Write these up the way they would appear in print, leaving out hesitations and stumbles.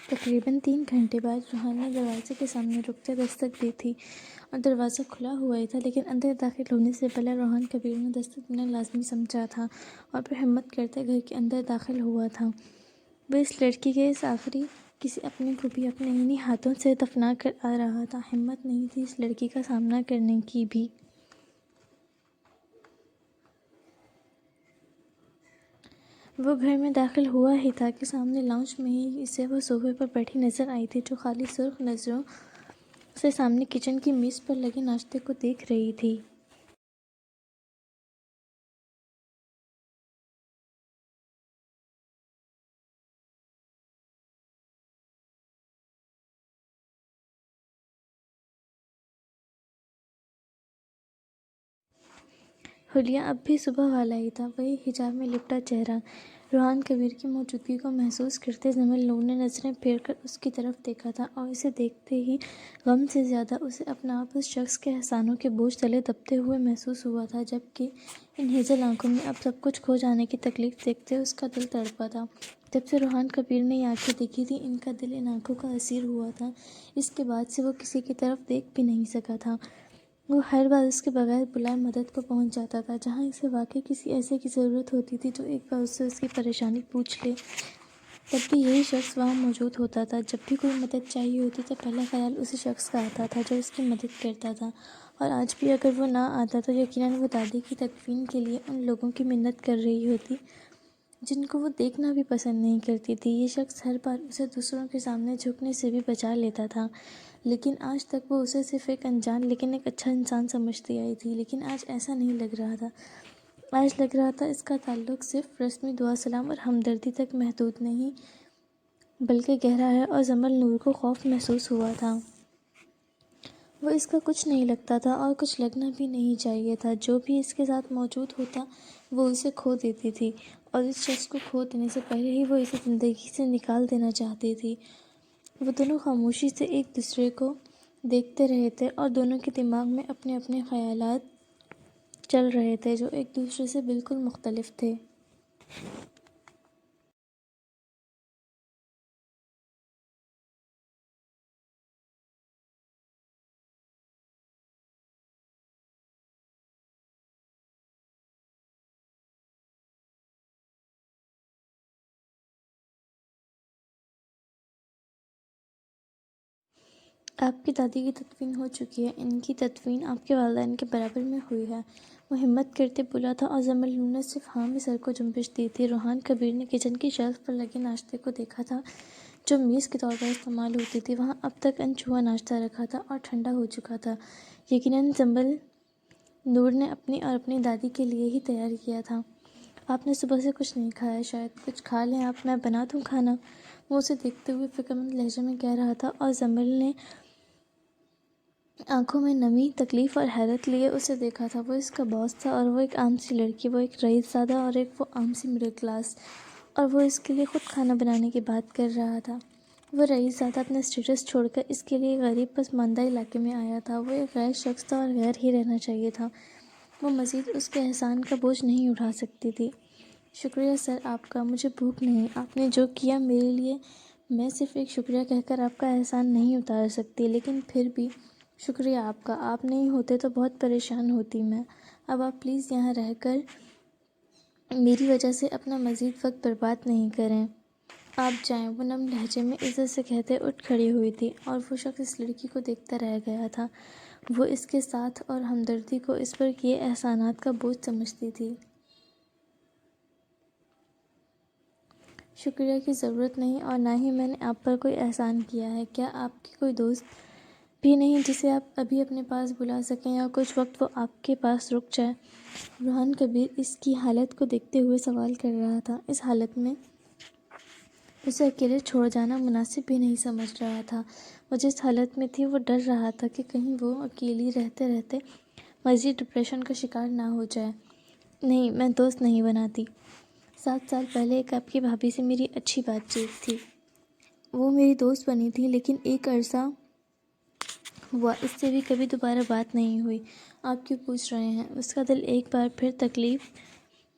تقریباً 3 گھنٹے بعد روحان نے دروازے کے سامنے رکتے دستک دی تھی اور دروازہ کھلا ہوا ہی تھا، لیکن اندر داخل ہونے سے پہلے روحان کبیر نے دستک دینا لازمی سمجھا تھا اور پھر ہمت کرتے گھر کے اندر داخل ہوا تھا۔ وہ اس لڑکی کے اس آخری کسی اپنے کو بھی اپنے انہی ہاتھوں سے دفنا کر آ رہا تھا۔ ہمت نہیں تھی اس لڑکی کا سامنا کرنے کی بھی۔ وہ گھر میں داخل ہوا ہی تھا کہ سامنے لاؤنج میں ہی اسے وہ صوفے پر بیٹھی نظر آئی تھی، جو خالی سرخ نظروں سے سامنے کچن کی میز پر لگے ناشتے کو دیکھ رہی تھی۔ حلیہ اب بھی صبح والا ہی تھا، وہی حجاب میں لپٹا چہرہ۔ روحان کبیر کی موجودگی کو محسوس کرتے زمل نور نے نظریں پھیر کر اس کی طرف دیکھا تھا اور اسے دیکھتے ہی غم سے زیادہ اسے اپنا آپ اس شخص کے احسانوں کے بوجھ تلے دبتے ہوئے محسوس ہوا تھا، جبکہ ان ہیزل آنکھوں میں اب سب کچھ کھو جانے کی تکلیف دیکھتے اس کا دل تڑپا تھا۔ جب سے روحان کبیر نے یہ آنکھیں دیکھی تھیں، ان کا دل ان آنکھوں کا اسیر ہوا تھا۔ اس کے بعد سے وہ کسی کی طرف دیکھ بھی نہیں سکا تھا۔ وہ ہر بار اس کے بغیر بلائے مدد کو پہنچ جاتا تھا، جہاں اسے واقعی کسی ایسے کی ضرورت ہوتی تھی جو ایک بار اس سے اس کی پریشانی پوچھ لے۔ تب بھی یہی شخص وہاں موجود ہوتا تھا۔ جب بھی کوئی مدد چاہیے ہوتی تو پہلا خیال اسی شخص کا آتا تھا جو اس کی مدد کرتا تھا، اور آج بھی اگر وہ نہ آتا تو یقیناً وہ دادی کی تکفین کے لیے ان لوگوں کی منت کر رہی ہوتی جن کو وہ دیکھنا بھی پسند نہیں کرتی تھی۔ یہ شخص ہر بار اسے دوسروں کے سامنے جھکنے سے بھی بچا لیتا تھا، لیکن آج تک وہ اسے صرف ایک انجان لیکن ایک اچھا انسان سمجھتی آئی تھی۔ لیکن آج ایسا نہیں لگ رہا تھا۔ آج لگ رہا تھا اس کا تعلق صرف رسمی دعا سلام اور ہمدردی تک محدود نہیں بلکہ گہرا ہے، اور زمل نور کو خوف محسوس ہوا تھا۔ وہ اس کا کچھ نہیں لگتا تھا اور کچھ لگنا بھی نہیں چاہیے تھا۔ جو بھی اس کے ساتھ موجود ہوتا وہ اسے کھو دیتی تھی، اور اس شخص کو کھو دینے سے پہلے ہی وہ اسے زندگی سے نکال دینا چاہتی تھی۔ وہ دونوں خاموشی سے ایک دوسرے کو دیکھتے رہے تھے اور دونوں کے دماغ میں اپنے اپنے خیالات چل رہے تھے جو ایک دوسرے سے بالکل مختلف تھے۔ آپ کی دادی کی تدفین ہو چکی ہے، ان کی تدفین آپ کے والدین کے برابر میں ہوئی ہے، وہ ہمت کرتے بولا تھا، اور زمل نور نے صرف ہاں میں سر کو جنبش دی تھی۔ روحان کبیر نے کچن کی شیلف پر لگے ناشتے کو دیکھا تھا جو میز کے طور پر استعمال ہوتی تھی۔ وہاں اب تک انچھوا ناشتہ رکھا تھا اور ٹھنڈا ہو چکا تھا، یقیناً زمل نور نے اپنی اور اپنی دادی کے لیے ہی تیار کیا تھا۔ آپ نے صبح سے کچھ نہیں کھایا، شاید کچھ کھا لیں آپ، میں بنا دوں کھانا؟ وہ اسے دیکھتے ہوئے فکرمند لہجے میں کہہ رہا تھا، اور زمل نے آنکھوں میں نمی، تکلیف اور حیرت لیے اسے دیکھا تھا۔ وہ اس کا باس تھا اور وہ ایک عام سی لڑکی، وہ ایک رئیس زادہ اور ایک وہ عام سی مڈل کلاس، اور وہ اس کے لیے خود کھانا بنانے کی بات کر رہا تھا۔ وہ رئیس زادہ اپنا اسٹیٹس چھوڑ کر اس کے لیے غریب پسماندہ علاقے میں آیا تھا۔ وہ ایک غیر شخص تھا اور غیر ہی رہنا چاہیے تھا۔ وہ مزید اس کے احسان کا بوجھ نہیں اٹھا سکتی تھی۔ شکریہ سر آپ کا، مجھے بھوک نہیں، آپ نے جو کیا میرے لیے، میں صرف ایک شکریہ کہہ کر آپ کا احسان نہیں اتار سکتی، لیکن پھر بھی شکریہ آپ کا، آپ نہیں ہوتے تو بہت پریشان ہوتی میں۔ اب آپ پلیز یہاں رہ کر میری وجہ سے اپنا مزید وقت برباد نہیں کریں، آپ جائیں۔ وہ نم لہجے میں عزت سے کہتے اٹھ کھڑی ہوئی تھی، اور وہ شخص اس لڑکی کو دیکھتا رہ گیا تھا۔ وہ اس کے ساتھ اور ہمدردی کو اس پر کیے احسانات کا بوجھ سمجھتی تھی۔ شکریہ کی ضرورت نہیں، اور نہ ہی میں نے آپ پر کوئی احسان کیا ہے۔ کیا آپ کی کوئی دوست بھی نہیں جسے آپ ابھی اپنے پاس بلا سکیں، یا کچھ وقت وہ آپ کے پاس رک جائے؟ روحان کبیر اس کی حالت کو دیکھتے ہوئے سوال کر رہا تھا۔ اس حالت میں اسے اکیلے چھوڑ جانا مناسب بھی نہیں سمجھ رہا تھا۔ وہ جس حالت میں تھی وہ ڈر رہا تھا کہ کہیں وہ اکیلی رہتے رہتے مزید ڈپریشن کا شکار نہ ہو جائے۔ نہیں، میں دوست نہیں بناتی۔ 7 سال پہلے ایک آپ کی بھابھی سے میری اچھی بات چیت تھی، وہ میری دوست بنی تھی، لیکن ایک عرصہ ہوا اس سے بھی کبھی دوبارہ بات نہیں ہوئی۔ آپ کیوں پوچھ رہے ہیں؟ اس کا دل ایک بار پھر تکلیف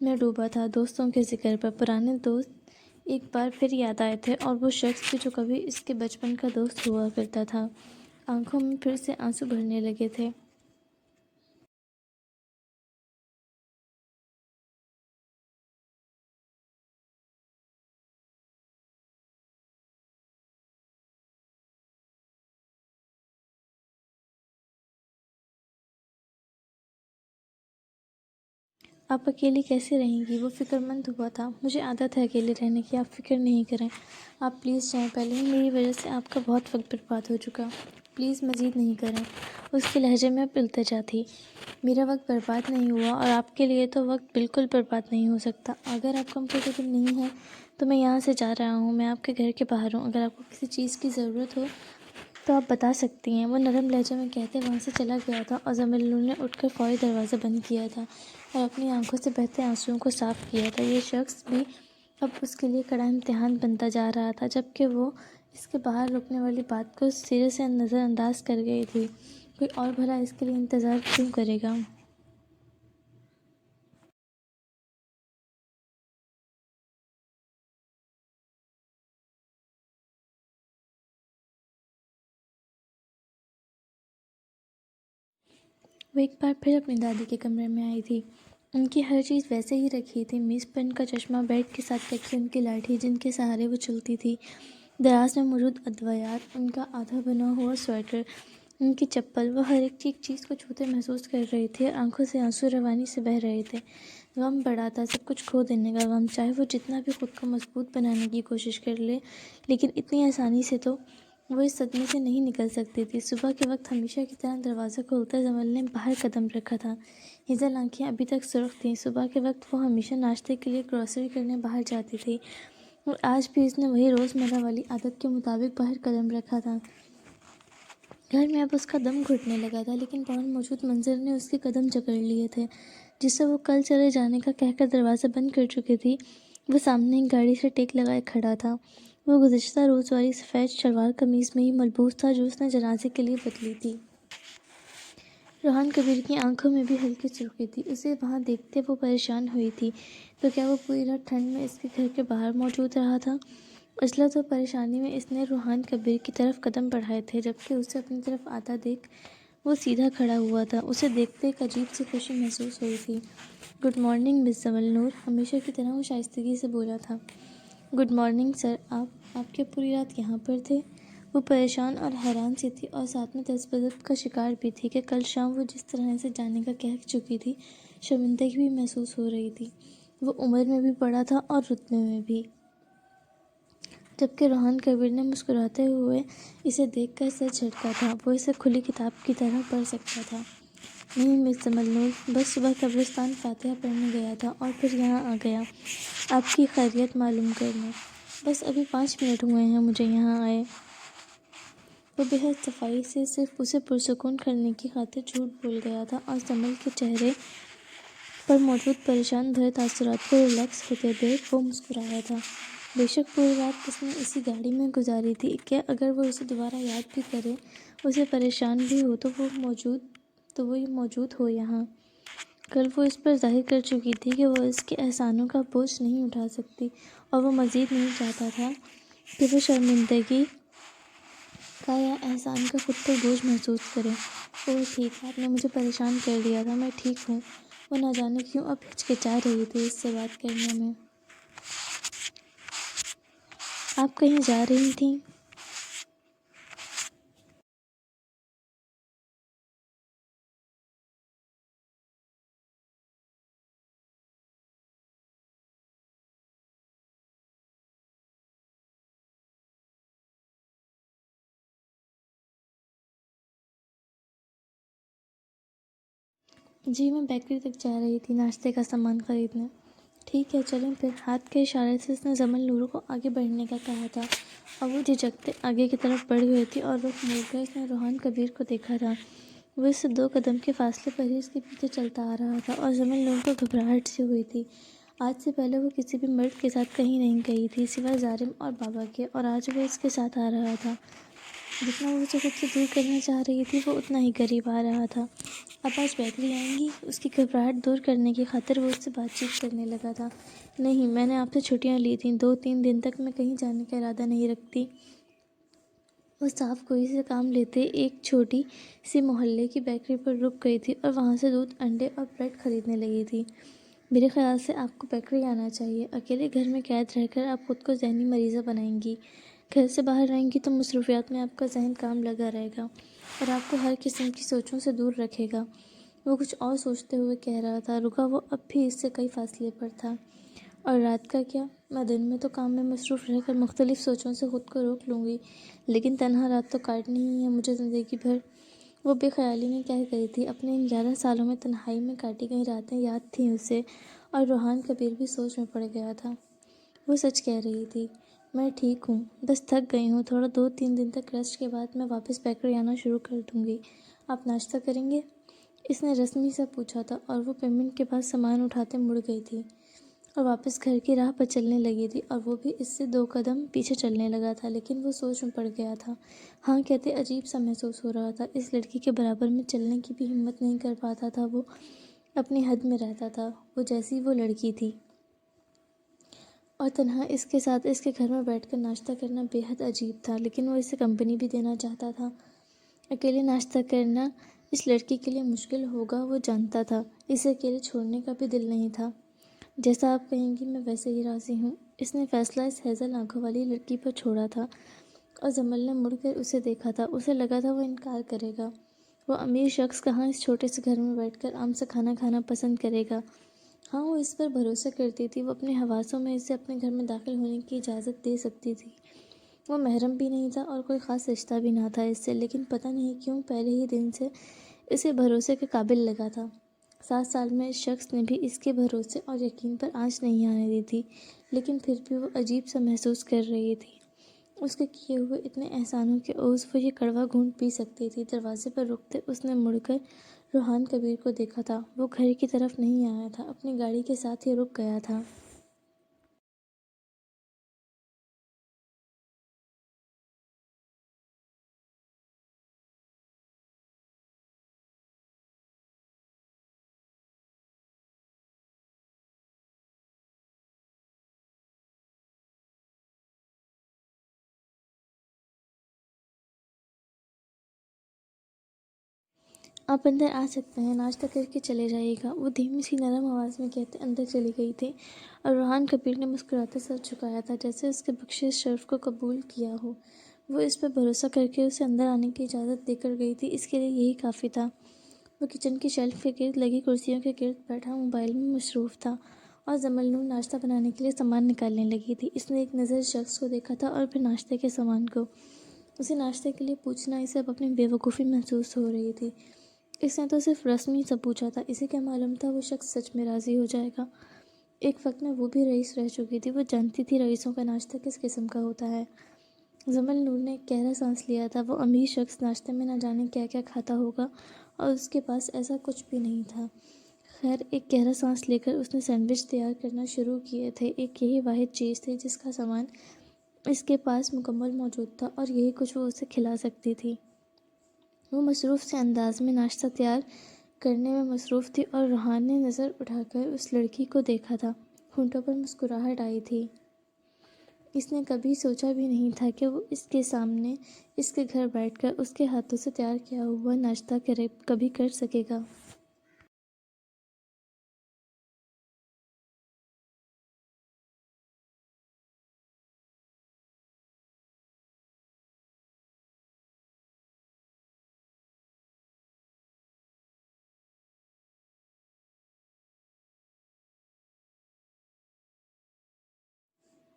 میں ڈوبا تھا دوستوں کے ذکر پر۔ پرانے دوست ایک بار پھر یاد آئے تھے، اور وہ شخص بھی جو کبھی اس کے بچپن کا دوست ہوا کرتا تھا۔ آنکھوں میں پھر سے آنسو بھرنے لگے تھے۔ آپ اکیلی کیسے رہیں گی؟ وہ فکر مند ہوا تھا۔ مجھے عادت ہے اکیلے رہنے کی، آپ فکر نہیں کریں۔ آپ پلیز جائیں، پہلے ہی میری وجہ سے آپ کا بہت وقت برباد ہو چکا۔ پلیز مزید نہیں کریں۔ اس کے لہجے میں اب التجا تھی۔ میرا وقت برباد نہیں ہوا، اور آپ کے لیے تو وقت بالکل برباد نہیں ہو سکتا۔ اگر آپ کمفرٹیبل نہیں ہیں تو میں یہاں سے جا رہا ہوں۔ میں آپ کے گھر کے باہر ہوں۔ اگر آپ کو کسی چیز کی ضرورت ہو تو آپ بتا سکتی ہیں۔ وہ نرم لہجے میں کہتے وہاں سے چلا گیا تھا، اور زمل نور نے اٹھ کر فوری دروازہ بند کیا تھا اور اپنی آنکھوں سے بہتے آنسوؤں کو صاف کیا تھا۔ یہ شخص بھی اب اس کے لیے کڑا امتحان بنتا جا رہا تھا، جبکہ وہ اس کے باہر رکنے والی بات کو سرے سے نظر انداز کر گئی تھی۔ کوئی اور بھلا اس کے لیے انتظار کیوں کرے گا؟ وہ ایک بار پھر اپنی دادی کے کمرے میں آئی تھی۔ ان کی ہر چیز ویسے ہی رکھی تھی، میز پر ان کا چشمہ، بیڈ کے ساتھ رکھی ان کی لاٹھی جن کے سہارے وہ چلتی تھی، دراز میں موجود ادویات، ان کا آدھا بنا ہوا سویٹر، ان کی چپل۔ وہ ہر ایک چیز کو چھوتے محسوس کر رہی تھی، اور آنکھوں سے آنسو روانی سے بہہ رہے تھے۔ غم بڑا تھا، سب کچھ کھو دینے کا غم، چاہے وہ جتنا بھی خود کو مضبوط بنانے کی کوشش کر لے، لیکن اتنی آسانی سے تو وہ اس صدمے سے نہیں نکل سکتی تھی۔ صبح کے وقت ہمیشہ کی طرح دروازہ کھولتے زمل نے باہر قدم رکھا تھا۔ ہیزل آنکھیں ابھی تک سرخ تھیں۔ صبح کے وقت وہ ہمیشہ ناشتے کے لیے گروسری کرنے باہر جاتی تھی، اور آج بھی اس نے وہی روزمرہ والی عادت کے مطابق باہر قدم رکھا تھا۔ گھر میں اب اس کا دم گھٹنے لگا تھا، لیکن باہر موجود منظر نے اس کے قدم جکڑ لیے تھے۔ جس سے وہ کل چلے جانے کا کہہ کر دروازہ بند کر چکی تھی، وہ سامنے ایک گاڑی سے ٹیک لگائے کھڑا تھا۔ وہ گزشتہ روز والی سفید شلوار قمیض میں ہی ملبوس تھا جو اس نے جنازے کے لیے بدلی تھی۔ روحان کبیر کی آنکھوں میں بھی ہلکی سرخی تھی۔ اسے وہاں دیکھتے وہ پریشان ہوئی تھی۔ تو کیا وہ پوری رات ٹھنڈ میں اس کے گھر کے باہر موجود رہا تھا؟ عجلت و پریشانی میں اس نے روحان کبیر کی طرف قدم بڑھائے تھے، جبکہ اسے اپنی طرف آتا دیکھ وہ سیدھا کھڑا ہوا تھا۔ اسے دیکھتے ایک عجیب سی خوشی محسوس ہوئی تھی۔ گڈ مارننگ مس زمل نور، ہمیشہ کی طرح وہ شائستگی سے بولا تھا۔ گڈ مارننگ سر، آپ کیا پوری رات یہاں پر تھے؟ وہ پریشان اور حیران سی تھی، اور ساتھ میں تذبذب کا شکار بھی تھی کہ کل شام وہ جس طرح سے جانے کا کہہ چکی تھی، شرمندگی بھی محسوس ہو رہی تھی۔ وہ عمر میں بھی بڑا تھا اور رتبے میں بھی، جبکہ روحان کبیر نے مسکراتے ہوئے اسے دیکھ کر سر جھٹکا تھا۔ وہ اسے کھلی کتاب کی طرح پڑھ سکتا تھا۔ نہیں مس زمل نور، بس صبح قبرستان فاتحہ پڑھنے گیا تھا اور پھر یہاں آ گیا آپ کی خیریت معلوم کرنے۔ بس ابھی 5 منٹ ہوئے ہیں مجھے یہاں آئے۔ وہ بے حد صفائی سے صرف اسے پرسکون کرنے کی خاطر جھوٹ بول گیا تھا، اور زمل کے چہرے پر موجود پریشان بھرے تاثرات کو ریلیکس ہوتے دیکھ وہ مسکرایا تھا۔ بے شک پوری رات اس نے اسی گاڑی میں گزاری تھی کہ اگر وہ اسے دوبارہ یاد بھی کرے، اسے پریشان بھی ہو تو وہ موجود ہو یہاں۔ کل وہ اس پر ظاہر کر چکی تھی کہ وہ اس کے احسانوں کا بوجھ نہیں اٹھا سکتی، اور وہ مزید نہیں چاہتا تھا کہ وہ شرمندگی کا یا احسان کا خود پر بوجھ محسوس کرے۔ اوہ ٹھیک، آپ نے مجھے پریشان کر دیا تھا، میں ٹھیک ہوں۔ وہ نہ جانے کیوں اب ہچکچا رہی تھی اس سے بات کرنے میں۔ آپ کہیں جا رہی تھیں؟ جی میں بیکری تک جا رہی تھی ناشتے کا سامان خریدنے۔ ٹھیک ہے چلیں پھر۔ ہاتھ کے اشارے سے اس نے زمل نور کو آگے بڑھنے کا کہا تھا، اور وہ جھجکتے آگے کی طرف بڑھ گئی تھی، اور رخ موڑ کر اس نے روحان کبیر کو دیکھا تھا۔ وہ اس سے 2 قدم کے فاصلے پر ہی اس کے پیچھے چلتا آ رہا تھا، اور زمل نور کو گھبراہٹ سی ہوئی تھی۔ آج سے پہلے وہ کسی بھی مرد کے ساتھ کہیں نہیں گئی تھی سوائے ظالم اور بابا کے، اور آج وہ اس کے ساتھ آ رہا تھا۔ جتنا وہ اسے خود سے دور کرنا چاہ رہی تھی، وہ اتنا ہی قریب آ رہا تھا۔ اب آج بیکری آئیں گی؟ اس کی گھبراہٹ دور کرنے کی خاطر وہ اس سے بات چیت کرنے لگا تھا۔ نہیں، میں نے آپ سے چھٹیاں لی تھیں، 2-3 دن تک میں کہیں جانے کا ارادہ نہیں رکھتی۔ وہ صاف کوئی سے کام لیتے ایک چھوٹی سی محلے کی بیکری پر رک گئی تھی اور وہاں سے دودھ، انڈے اور بریڈ خریدنے لگی تھی۔ میرے خیال سے آپ کو بیکری آنا چاہیے۔ اکیلے گھر میں قید رہ کر آپ خود کو ذہنی مریضہ بنائیں گی۔ گھر سے باہر رہیں گی تو مصروفیات میں آپ کا ذہن کام لگا رہے گا اور آپ کو ہر قسم کی سوچوں سے دور رکھے گا۔ وہ کچھ اور سوچتے ہوئے کہہ رہا تھا، رکا وہ اب بھی اس سے کئی فاصلے پر تھا۔ اور رات کا کیا؟ میں دن میں تو کام میں مصروف رہ کر مختلف سوچوں سے خود کو روک لوں گی، لیکن تنہا رات تو کاٹنی ہی ہے مجھے زندگی بھر۔ وہ بے خیالی میں کہہ گئی تھی۔ اپنے ان 11 سالوں میں تنہائی میں کاٹی گئی راتیں یاد تھیں اسے، اور روحان کبیر بھی سوچ میں پڑ گیا تھا۔ وہ سچ کہہ رہی تھی، میں ٹھیک ہوں، بس تھک گئی ہوں تھوڑا۔ 2-3 دن تک ریسٹ کے بعد میں واپس بیکری آنا شروع کر دوں گی۔ آپ ناشتہ کریں گے؟ اس نے رسمی سا پوچھا تھا، اور وہ پیمنٹ کے بعد سامان اٹھاتے مڑ گئی تھی اور واپس گھر کی راہ پر چلنے لگی تھی، اور وہ بھی اس سے 2 قدم پیچھے چلنے لگا تھا، لیکن وہ سوچ میں پڑ گیا تھا۔ ہاں کہتے عجیب سا محسوس ہو رہا تھا۔ اس لڑکی کے برابر میں چلنے کی بھی ہمت نہیں کر پاتا تھا وہ، اپنی حد میں رہتا تھا، وہ جیسی وہ لڑکی تھی۔ اور تنہا اس کے ساتھ اس کے گھر میں بیٹھ کر ناشتہ کرنا بے حد عجیب تھا، لیکن وہ اسے کمپنی بھی دینا چاہتا تھا۔ اکیلے ناشتہ کرنا اس لڑکی کے لیے مشکل ہوگا وہ جانتا تھا، اسے اکیلے چھوڑنے کا بھی دل نہیں تھا۔ جیسا آپ کہیں گی میں ویسے ہی راضی ہوں۔ اس نے فیصلہ اس ہیزل آنکھوں والی لڑکی پر چھوڑا تھا، اور جمل نے مڑ کر اسے دیکھا تھا۔ اسے لگا تھا وہ انکار کرے گا۔ وہ امیر شخص کہاں اس چھوٹے سے گھر میں بیٹھ کر آرام سے کھانا کھانا پسند کرے گا۔ ہاں وہ اس پر بھروسہ کرتی تھی، وہ اپنے حواسوں میں اسے اپنے گھر میں داخل ہونے کی اجازت دے سکتی تھی۔ وہ محرم بھی نہیں تھا اور کوئی خاص رشتہ بھی نہ تھا اس سے، لیکن پتہ نہیں کیوں پہلے ہی دن سے اسے بھروسے کے قابل لگا تھا۔ 7 سال میں اس شخص نے بھی اس کے بھروسے اور یقین پر آنچ نہیں آنے دی تھی، لیکن پھر بھی وہ عجیب سا محسوس کر رہی تھی۔ اس کے کیے ہوئے اتنے احسانوں کے عوض وہ یہ کڑوا گھونٹ پی سکتی تھی۔ دروازے پر رکتے اس نے مڑ کر روحان کبیر کو دیکھا تھا۔ وہ گھر کی طرف نہیں آیا تھا، اپنی گاڑی کے ساتھ ہی رک گیا تھا۔ آپ اندر آ سکتے ہیں، ناشتہ کر کے چلے جائیے گا، وہ دھیمی سی نرم آواز میں کہتے اندر چلی گئی تھی، اور روحان کبیر نے مسکراتے سر جھکایا تھا، جیسے اس کے بخشے اس شرف کو قبول کیا ہو۔ وہ اس پر بھروسہ کر کے اسے اندر آنے کی اجازت دے کر گئی تھی، اس کے لیے یہی کافی تھا۔ وہ کچن کی شیلف کے گرد لگی کرسیوں کے گرد بیٹھا موبائل میں مصروف تھا، اور جمل نور ناشتہ بنانے کے لیے سامان نکالنے لگی تھی۔ اس نے ایک نظر شخص کو دیکھا تھا اور پھر ناشتے کے سامان کو۔ اسے ناشتے کے لیے پوچھنا اسے اب اپنی بے وقوفی محسوس ہو رہی تھی۔ اس نے تو صرف رسمی سا پوچھا تھا، اسے کیا معلوم تھا وہ شخص سچ میں راضی ہو جائے گا۔ ایک وقت میں وہ بھی رئیس رہ چکی تھی، وہ جانتی تھی رئیسوں کا ناشتہ کس قسم کا ہوتا ہے۔ جمل نور نے ایک گہرا سانس لیا تھا۔ وہ امیر شخص ناشتے میں نہ جانے کیا کیا کھاتا ہوگا، اور اس کے پاس ایسا کچھ بھی نہیں تھا۔ خیر، ایک گہرا سانس لے کر اس نے سینڈوچ تیار کرنا شروع کیے تھے۔ ایک یہی واحد چیز تھی جس کا سامان اس کے پاس مکمل موجود تھا، اور یہی کچھ وہ اسے کھلا سکتی تھی۔ وہ مصروف سے انداز میں ناشتہ تیار کرنے میں مصروف تھی، اور روحان نے نظر اٹھا کر اس لڑکی کو دیکھا تھا۔ ہونٹوں پر مسکراہٹ آئی تھی۔ اس نے کبھی سوچا بھی نہیں تھا کہ وہ اس کے سامنے اس کے گھر بیٹھ کر اس کے ہاتھوں سے تیار کیا ہوا ناشتہ کبھی کر سکے گا۔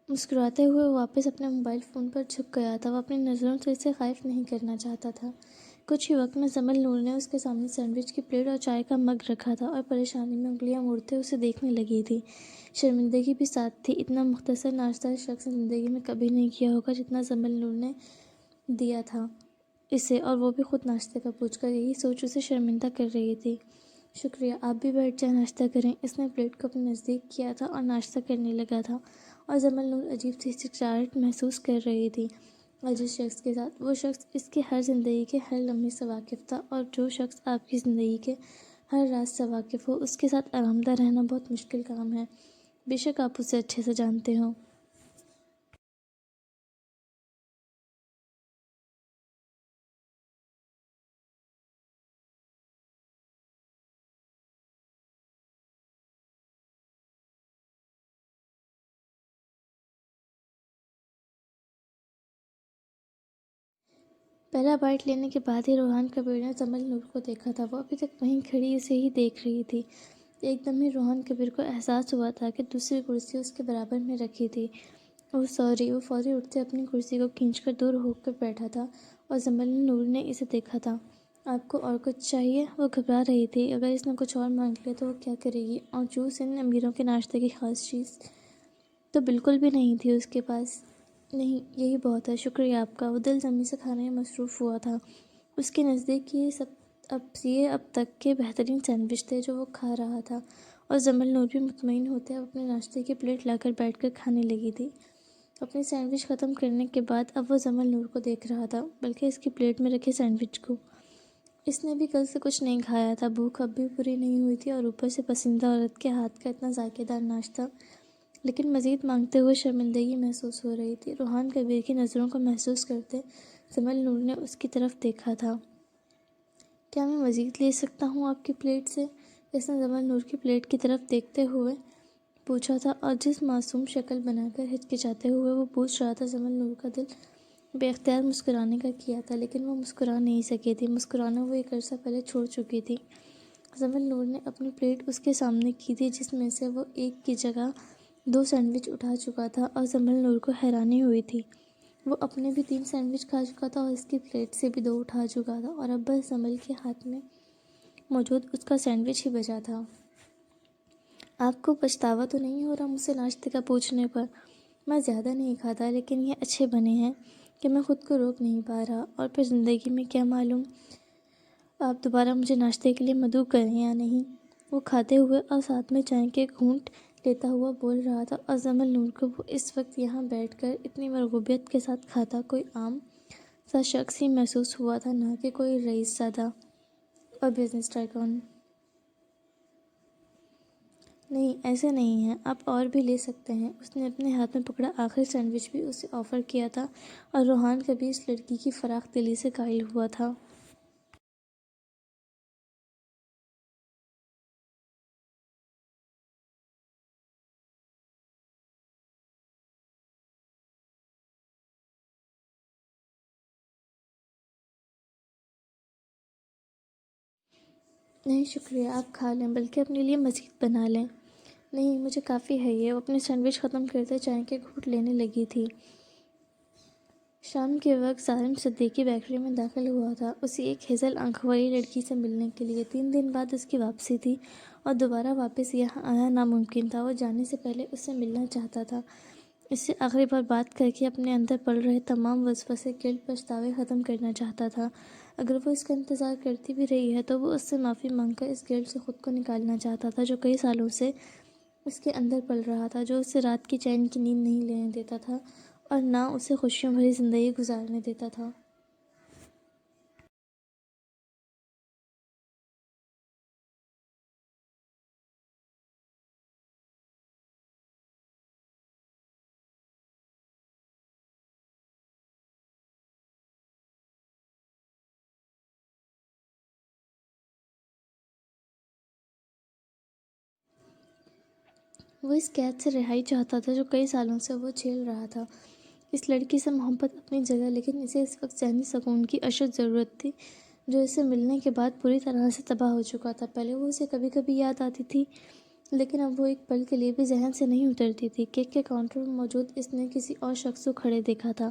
مسکراتے ہوئے وہ واپس اپنے موبائل فون پر جھک گیا تھا۔ وہ اپنی نظروں سے اسے خائف نہیں کرنا چاہتا تھا۔ کچھ ہی وقت میں جمل نور نے اس کے سامنے سینڈوچ کی پلیٹ اور چائے کا مگ رکھا تھا، اور پریشانی میں انگلیاں موڑتے اسے دیکھنے لگی تھی۔ شرمندگی بھی ساتھ تھی۔ اتنا مختصر ناشتہ اس شخص نے زندگی میں کبھی نہیں کیا ہوگا جتنا جمل نور نے دیا تھا اسے، اور وہ بھی خود ناشتے کا پوچھ کر۔ یہی سوچ اسے شرمندہ کر رہی تھی۔ شکریہ، آپ بھی بیٹھ جائیں، ناشتہ کریں۔ اس نے پلیٹ کو اپنے نزدیک کیا تھا اور ناشتہ کرنے لگا تھا، اور جمل نور عجیب سی ہچکچاہٹ محسوس کر رہی تھی۔ اور جس شخص کے ساتھ وہ شخص اس کے ہر زندگی کے ہر لمحے سے واقف تھا، اور جو شخص آپ کی زندگی کے ہر راز سے واقف ہو، اس کے ساتھ آرام دہ رہنا بہت مشکل کام ہے۔ بے شک آپ اسے اچھے سے جانتے ہو۔ پہلا بائٹ لینے کے بعد ہی روحان کبیر نے جمل نور کو دیکھا تھا۔ وہ ابھی تک وہیں کھڑی اسے ہی دیکھ رہی تھی۔ ایک دم ہی روحان کبیر کو احساس ہوا تھا کہ دوسری کرسی اس کے برابر میں رکھی تھی۔ وہ فوری اٹھتے اپنی کرسی کو کھینچ کر دور ہو کر بیٹھا تھا اور جمل نور نے اسے دیکھا تھا۔ آپ کو اور کچھ چاہیے؟ وہ گھبرا رہی تھی، اگر اس نے کچھ اور مانگ لیا تو وہ کیا کرے گی؟ اور جوس ان امیروں کے ناشتے کی خاص چیز تو بالکل بھی نہیں تھی اس کے پاس۔ نہیں، یہی بہت ہے، شکریہ آپ کا۔ وہ دل جمی سے کھانے میں مصروف ہوا تھا۔ اس کے نزدیک یہ اب تک کے بہترین سینڈوچ تھے جو وہ کھا رہا تھا، اور جمل نور بھی مطمئن ہوتے اب اپنے ناشتے کی پلیٹ لا کر بیٹھ کر کھانے لگی تھی۔ اپنی سینڈوچ ختم کرنے کے بعد اب وہ جمل نور کو دیکھ رہا تھا، بلکہ اس کی پلیٹ میں رکھے سینڈوچ کو۔ اس نے بھی کل سے کچھ نہیں کھایا تھا، بھوک اب بھی پوری نہیں ہوئی تھی، اور اوپر سے پسندیدہ عورت کے ہاتھ کا اتنا ذائقہ دار ناشتہ۔ لیکن مزید مانگتے ہوئے شرمندگی محسوس ہو رہی تھی۔ روحان کبیر کی نظروں کو محسوس کرتے جمل نور نے اس کی طرف دیکھا تھا۔ کیا میں مزید لے سکتا ہوں آپ کی پلیٹ سے؟ اس نے جمل نور کی پلیٹ کی طرف دیکھتے ہوئے پوچھا تھا، اور جس معصوم شکل بنا کر ہچکچاتے ہوئے وہ پوچھ رہا تھا، جمل نور کا دل بے اختیار مسکرانے کا کیا تھا، لیکن وہ مسکرا نہیں سکی تھی۔ مسکرانا وہ ایک عرصہ پہلے چھوڑ چکی تھی۔ جمل نور نے اپنی پلیٹ اس کے سامنے کی تھی، جس میں سے وہ ایک کی جگہ 2 سینڈوچ اٹھا چکا تھا، اور جمل نور کو حیرانی ہوئی تھی۔ وہ اپنے بھی 3 سینڈوچ کھا چکا تھا اور اس کی پلیٹ سے بھی 2 اٹھا چکا تھا، اور اب بس جمل کے ہاتھ میں موجود اس کا سینڈوچ ہی بچا تھا۔ آپ کو پچھتاوا تو نہیں ہو رہا مجھ سے ناشتے کا پوچھنے پر؟ میں زیادہ نہیں کھاتا، لیکن یہ اچھے بنے ہیں کہ میں خود کو روک نہیں پا رہا، اور پھر زندگی میں کیا معلوم آپ دوبارہ مجھے ناشتے کے لیے مدعو کریں یا نہیں۔ وہ کھاتے ہوئے اور ساتھ میں چائے کے گھونٹ لیتا ہوا بول رہا تھا، اور جمل نور کو وہ اس وقت یہاں بیٹھ کر اتنی مرغوبیت کے ساتھ کھاتا کوئی عام سا شخص ہی محسوس ہوا تھا، نہ کہ کوئی رئیس زادہ اور بزنس ٹائکون۔ نہیں، ایسے نہیں ہیں، آپ اور بھی لے سکتے ہیں۔ اس نے اپنے ہاتھ میں پکڑا آخری سینڈوچ بھی اسے آفر کیا تھا، اور روحان کبھی اس لڑکی کی فراخ دلی سے قائل ہوا تھا۔ نہیں شکریہ، آپ کھا لیں، بلکہ اپنے لیے مزید بنا لیں۔ نہیں، مجھے کافی ہے یہ۔ وہ اپنے سینڈوچ ختم کرتے چائے کے گھونٹ لینے لگی تھی۔ شام کے وقت سالم صدیقی بیکری میں داخل ہوا تھا، اسی ایک ہیزل آنکھوں والی لڑکی سے ملنے کے لیے۔ 3 دن بعد اس کی واپسی تھی، اور دوبارہ واپس یہاں آنا ناممکن تھا۔ وہ جانے سے پہلے اس سے ملنا چاہتا تھا، اس سے آخری بار بات کر کے اپنے اندر پل رہے تمام وسوسے، گلٹ، پچھتاوے ختم کرنا چاہتا تھا۔ اگر وہ اس کا انتظار کرتی بھی رہی ہے تو وہ اس سے معافی مانگ کر اس گلٹ سے خود کو نکالنا چاہتا تھا جو کئی سالوں سے اس کے اندر پل رہا تھا، جو اسے رات کی چین کی نیند نہیں لینے دیتا تھا، اور نہ اسے خوشیوں بھری زندگی گزارنے دیتا تھا۔ وہ اس قید سے رہائی چاہتا تھا جو کئی سالوں سے وہ جھیل رہا تھا۔ اس لڑکی سے محبت اپنی جگہ، لیکن اسے اس وقت ذہنی سکون کی اشد ضرورت تھی، جو اسے ملنے کے بعد پوری طرح سے تباہ ہو چکا تھا۔ پہلے وہ اسے کبھی کبھی یاد آتی تھی، لیکن اب وہ ایک پل کے لیے بھی ذہن سے نہیں اترتی تھی۔ کیک کے کاؤنٹر میں موجود اس نے کسی اور شخص کو کھڑے دیکھا تھا،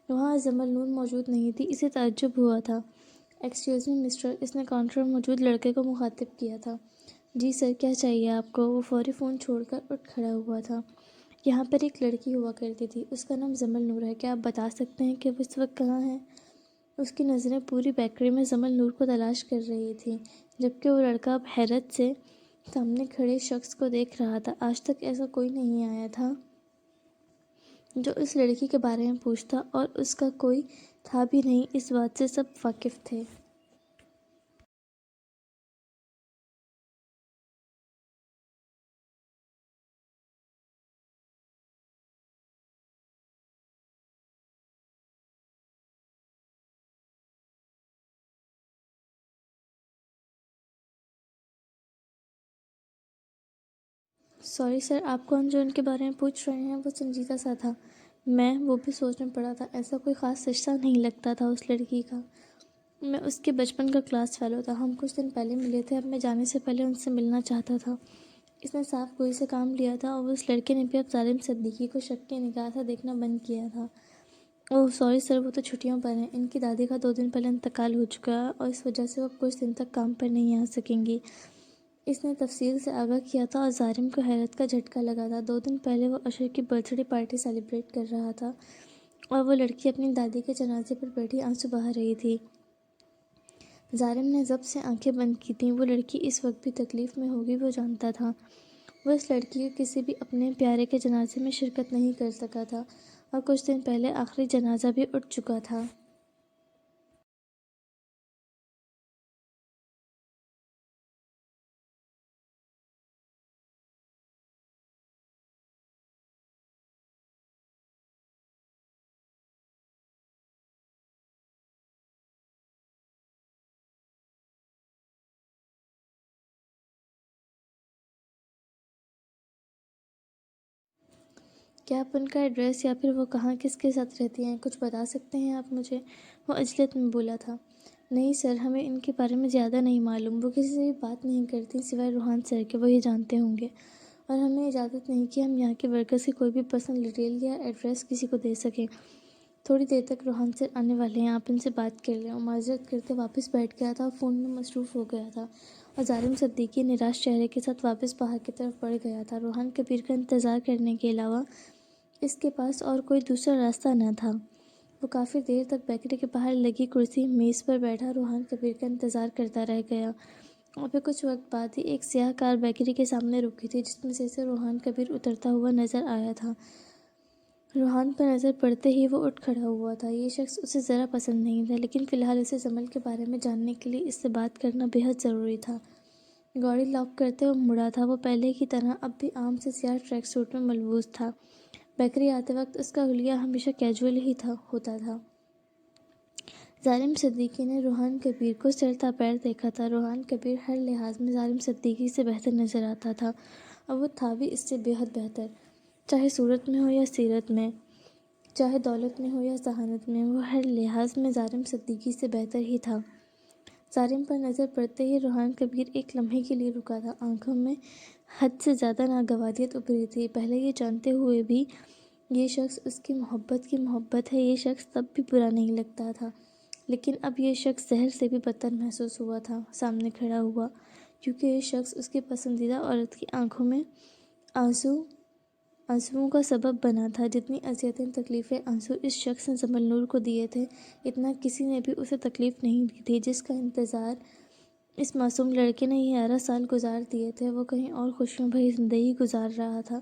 وہاں جمل نور موجود نہیں تھی۔ اسے تعجب ہوا تھا۔ ایکسکیوز می مسٹر، اس نے کاؤنٹر میں موجود لڑکے کو مخاطب کیا تھا۔ جی سر، کیا چاہیے آپ کو؟ وہ فوری فون چھوڑ کر اٹھ کھڑا ہوا تھا۔ یہاں پر ایک لڑکی ہوا کرتی تھی، اس کا نام جمل نور ہے، کیا آپ بتا سکتے ہیں کہ وہ اس وقت کہاں ہے؟ اس کی نظریں پوری بیکری میں جمل نور کو تلاش کر رہی تھیں، جبکہ وہ لڑکا اب حیرت سے سامنے کھڑے شخص کو دیکھ رہا تھا۔ آج تک ایسا کوئی نہیں آیا تھا جو اس لڑکی کے بارے میں پوچھتا، اور اس کا کوئی تھا بھی نہیں، اس بات سے سب واقف تھے۔ سوری سر، آپ کون جو ان کے بارے میں پوچھ رہے ہیں؟ وہ سنجیدہ سا تھا۔ وہ بھی سوچ میں پڑا تھا۔ ایسا کوئی خاص رشتہ نہیں لگتا تھا اس لڑکی کا۔ میں اس کے بچپن کا کلاس فیلو تھا۔ ہم کچھ دن پہلے ملے تھے۔ اب میں جانے سے پہلے ان سے ملنا چاہتا تھا۔ اس نے صاف گوئی سے کام لیا تھا اور اس لڑکے نے بھی اب ظالم صدیقی کو شک کی نگاہ سے دیکھنا بند کیا تھا۔ اوہ سوری سر، وہ تو چھٹیوں پر ہیں۔ ان کی دادی کا 2 دن پہلے انتقال ہو چکا ہے اور اس وجہ سے وہ کچھ دن تک کام پر نہیں آ سکیں گی۔ اس نے تفصیل سے آگاہ کیا تھا اور ظالم کو حیرت کا جھٹکا لگا تھا۔ 2 دن پہلے وہ اشر کی برتھ ڈے پارٹی سیلیبریٹ کر رہا تھا اور وہ لڑکی اپنی دادی کے جنازے پر بیٹھی آنسو بہا رہی تھی۔ ظالم نے ضبط سے آنکھیں بند کی تھیں۔ وہ لڑکی اس وقت بھی تکلیف میں ہوگی، وہ جانتا تھا۔ وہ اس لڑکی کے کسی بھی اپنے پیارے کے جنازے میں شرکت نہیں کر سکا تھا اور کچھ دن پہلے آخری جنازہ بھی اٹھ چکا تھا۔ کیا آپ ان کا ایڈریس یا پھر وہ کہاں کس کے ساتھ رہتی ہیں کچھ بتا سکتے ہیں آپ مجھے؟ وہ عجلت میں بولا تھا۔ نہیں سر، ہمیں ان کے بارے میں زیادہ نہیں معلوم۔ وہ کسی سے بھی بات نہیں کرتی سوائے روحان سر کے، وہی جانتے ہوں گے، اور ہمیں اجازت نہیں کہ ہم یہاں کے ورکرز کی کوئی بھی پرسنل ڈیٹیل یا ایڈریس کسی کو دے سکیں۔ تھوڑی دیر تک روحان سر آنے والے ہیں، آپ ان سے بات کر لیں۔ وہ معذرت کرتے واپس بیٹھ گیا تھا اور فون میں مصروف ہو گیا تھا اور ظالم صدیقی نراش چہرے کے ساتھ واپس باہر کی طرف بڑھ گیا تھا۔ روحان کبیر کا انتظار کرنے کے علاوہ اس کے پاس اور کوئی دوسرا راستہ نہ تھا۔ وہ کافی دیر تک بیکری کے باہر لگی کرسی میز پر بیٹھا روحان کبیر کا انتظار کرتا رہ گیا اور پھر کچھ وقت بعد ہی ایک سیاہ کار بیکری کے سامنے رکی تھی جس میں سے روحان کبیر اترتا ہوا نظر آیا تھا۔ روحان پر نظر پڑتے ہی وہ اٹھ کھڑا ہوا تھا۔ یہ شخص اسے ذرا پسند نہیں تھا، لیکن فی الحال اسے عمل کے بارے میں جاننے کے لیے اس سے بات کرنا بے حد ضروری تھا۔ گاڑی لاک کرتے وہ مڑا تھا۔ وہ پہلے کی طرح اب بھی عام سے سیاہ ٹریک سوٹ میں ملبوس تھا۔ بیکری آتے وقت اس کا حلیہ ہمیشہ کیجول ہی ہوتا تھا۔ ظالم صدیقی نے روحان کبیر کو سر تا پیر دیکھا تھا۔ روحان کبیر ہر لحاظ میں ظالم صدیقی سے بہتر نظر آتا تھا اور وہ تھا بھی اس سے بے حد بہتر، چاہے صورت میں ہو یا سیرت میں، چاہے دولت میں ہو یا ذہانت میں، وہ ہر لحاظ میں ظالم صدیقی سے بہتر ہی تھا۔ ظالم پر نظر پڑتے ہی روحان کبیر ایک لمحے کے لیے رکا تھا۔ آنکھوں میں حد سے زیادہ ناگواریت ابھری تھی۔ پہلے یہ جانتے ہوئے بھی یہ شخص اس کی محبت ہے، یہ شخص تب بھی برا نہیں لگتا تھا، لیکن اب یہ شخص زہر سے بھی بدتر محسوس ہوا تھا۔ سامنے کھڑا ہوا کیونکہ یہ شخص اس کی پسندیدہ عورت کی آنکھوں میں آنسوؤں کا سبب بنا تھا۔ جتنی اذیتیں تکلیفیں آنسو اس شخص نے جمل نور کو دیے تھے، اتنا کسی نے بھی اسے تکلیف نہیں دی تھی جس کا انتظار اس معصوم لڑکے نے 11 سال گزار دیے تھے۔ وہ کہیں اور خوشیوں بھری زندگی گزار رہا تھا،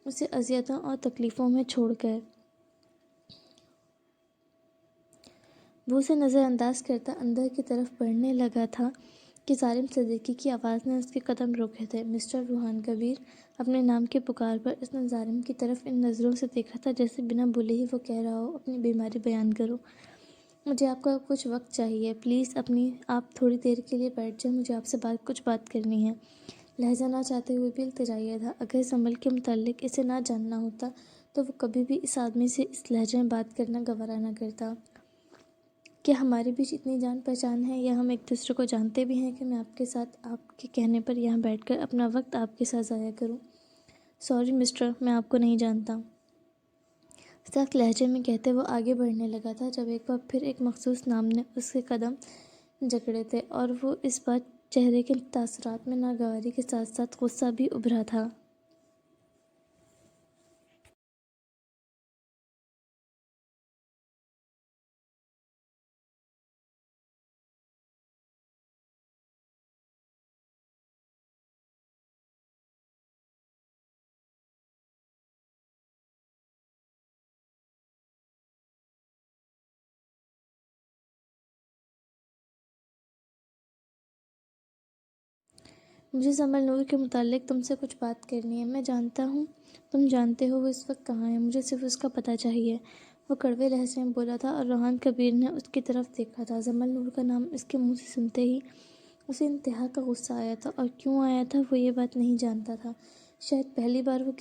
اسے اذیتوں اور تکلیفوں میں چھوڑ کر۔ وہ اسے نظر انداز کرتا اندر کی طرف بڑھنے لگا تھا کہ ظالم صدیقی کی آواز نے اس کے قدم روکے تھے۔ مسٹر روحان کبیر، اپنے نام کی پکار پر اس نے ظالم کی طرف ان نظروں سے دیکھا تھا جیسے بنا بولے ہی وہ کہہ رہا ہو، اپنی بیماری بیان کرو۔ مجھے آپ کا کچھ وقت چاہیے، پلیز آپ تھوڑی دیر کے لیے بیٹھ جائیں، مجھے آپ سے کچھ بات کرنی ہے۔ لہجہ نہ چاہتے ہوئے بھی التجائیہ تھا۔ اگر اس عمل کے متعلق اسے نہ جاننا ہوتا تو وہ کبھی بھی اس آدمی سے اس لہجے میں بات کرنا گوارا نہ کرتا۔ کیا ہمارے بیچ اتنی جان پہچان ہے یا ہم ایک دوسرے کو جانتے بھی ہیں کہ میں آپ کے ساتھ آپ کے کہنے پر یہاں بیٹھ کر اپنا وقت آپ کے ساتھ ضائع کروں؟ سوری مسٹر، میں آپ کو نہیں جانتا، سخت لہجے میں کہتے وہ آگے بڑھنے لگا تھا جب ایک بار پھر ایک مخصوص نام نے اس کے قدم جکڑے تھے اور وہ اس بار چہرے کے تاثرات میں ناگواری کے ساتھ ساتھ غصہ بھی ابھرا تھا۔ مجھے جمل نور کے متعلق تم سے کچھ بات کرنی ہے۔ میں جانتا ہوں تم جانتے ہو وہ اس وقت کہاں ہے، مجھے صرف اس کا پتہ چاہیے۔ وہ کڑوے لہجے میں بولا تھا اور روحان کبیر نے اس کی طرف دیکھا تھا۔ جمل نور کا نام اس کے منہ سے سنتے ہی اسے انتہا کا غصہ آیا تھا، اور کیوں آیا تھا وہ یہ بات نہیں جانتا تھا۔ شاید پہلی بار وہ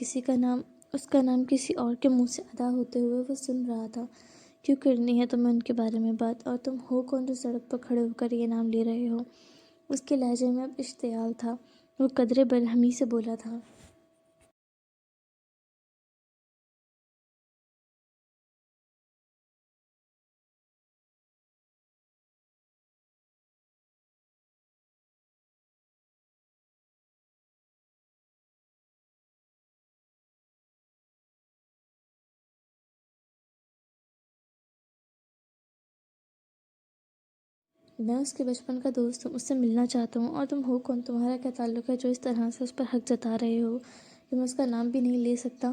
اس کا نام کسی اور کے منہ سے ادا ہوتے ہوئے وہ سن رہا تھا۔ کیوں کرنی ہے تمہیں ان کے بارے میں بات؟ اور تم ہو کون جو سڑک پر کھڑے ہو کر یہ نام لے رہے ہو؟ اس کے لہجے میں اب اشتعال تھا۔ وہ قدرے برہمی سے بولا تھا۔ میں اس کے بچپن کا دوست ہوں، اس سے ملنا چاہتا ہوں۔ اور تم ہو کون؟ تمہارا کیا تعلق ہے جو اس طرح سے اس پر حق جتا رہے ہو کہ میں اس کا نام بھی نہیں لے سکتا؟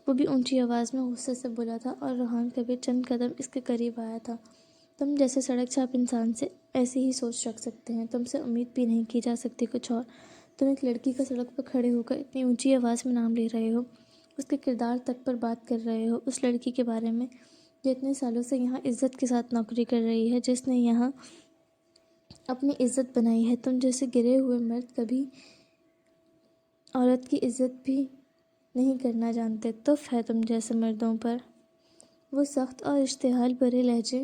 وہ بھی اونچی آواز میں غصے سے بولا تھا اور روحان کبیر چند قدم اس کے قریب آیا تھا۔ تم جیسے سڑک چھاپ انسان سے ایسی ہی سوچ رکھ سکتے ہیں، تم سے امید بھی نہیں کی جا سکتی کچھ اور۔ تم ایک لڑکی کا سڑک پر کھڑے ہو کر اتنی اونچی آواز میں نام لے رہے ہو، اس کے کردار تک پر بات کر رہے ہو، اس لڑکی کے بارے میں جو اتنے سالوں سے یہاں عزت کے ساتھ نوکری کر رہی ہے، جس نے یہاں اپنی عزت بنائی ہے۔ تم جیسے گرے ہوئے مرد کبھی عورت کی عزت بھی نہیں کرنا جانتے۔ تف ہے تم جیسے مردوں پر۔ وہ سخت اور اشتعال بھرے لہجے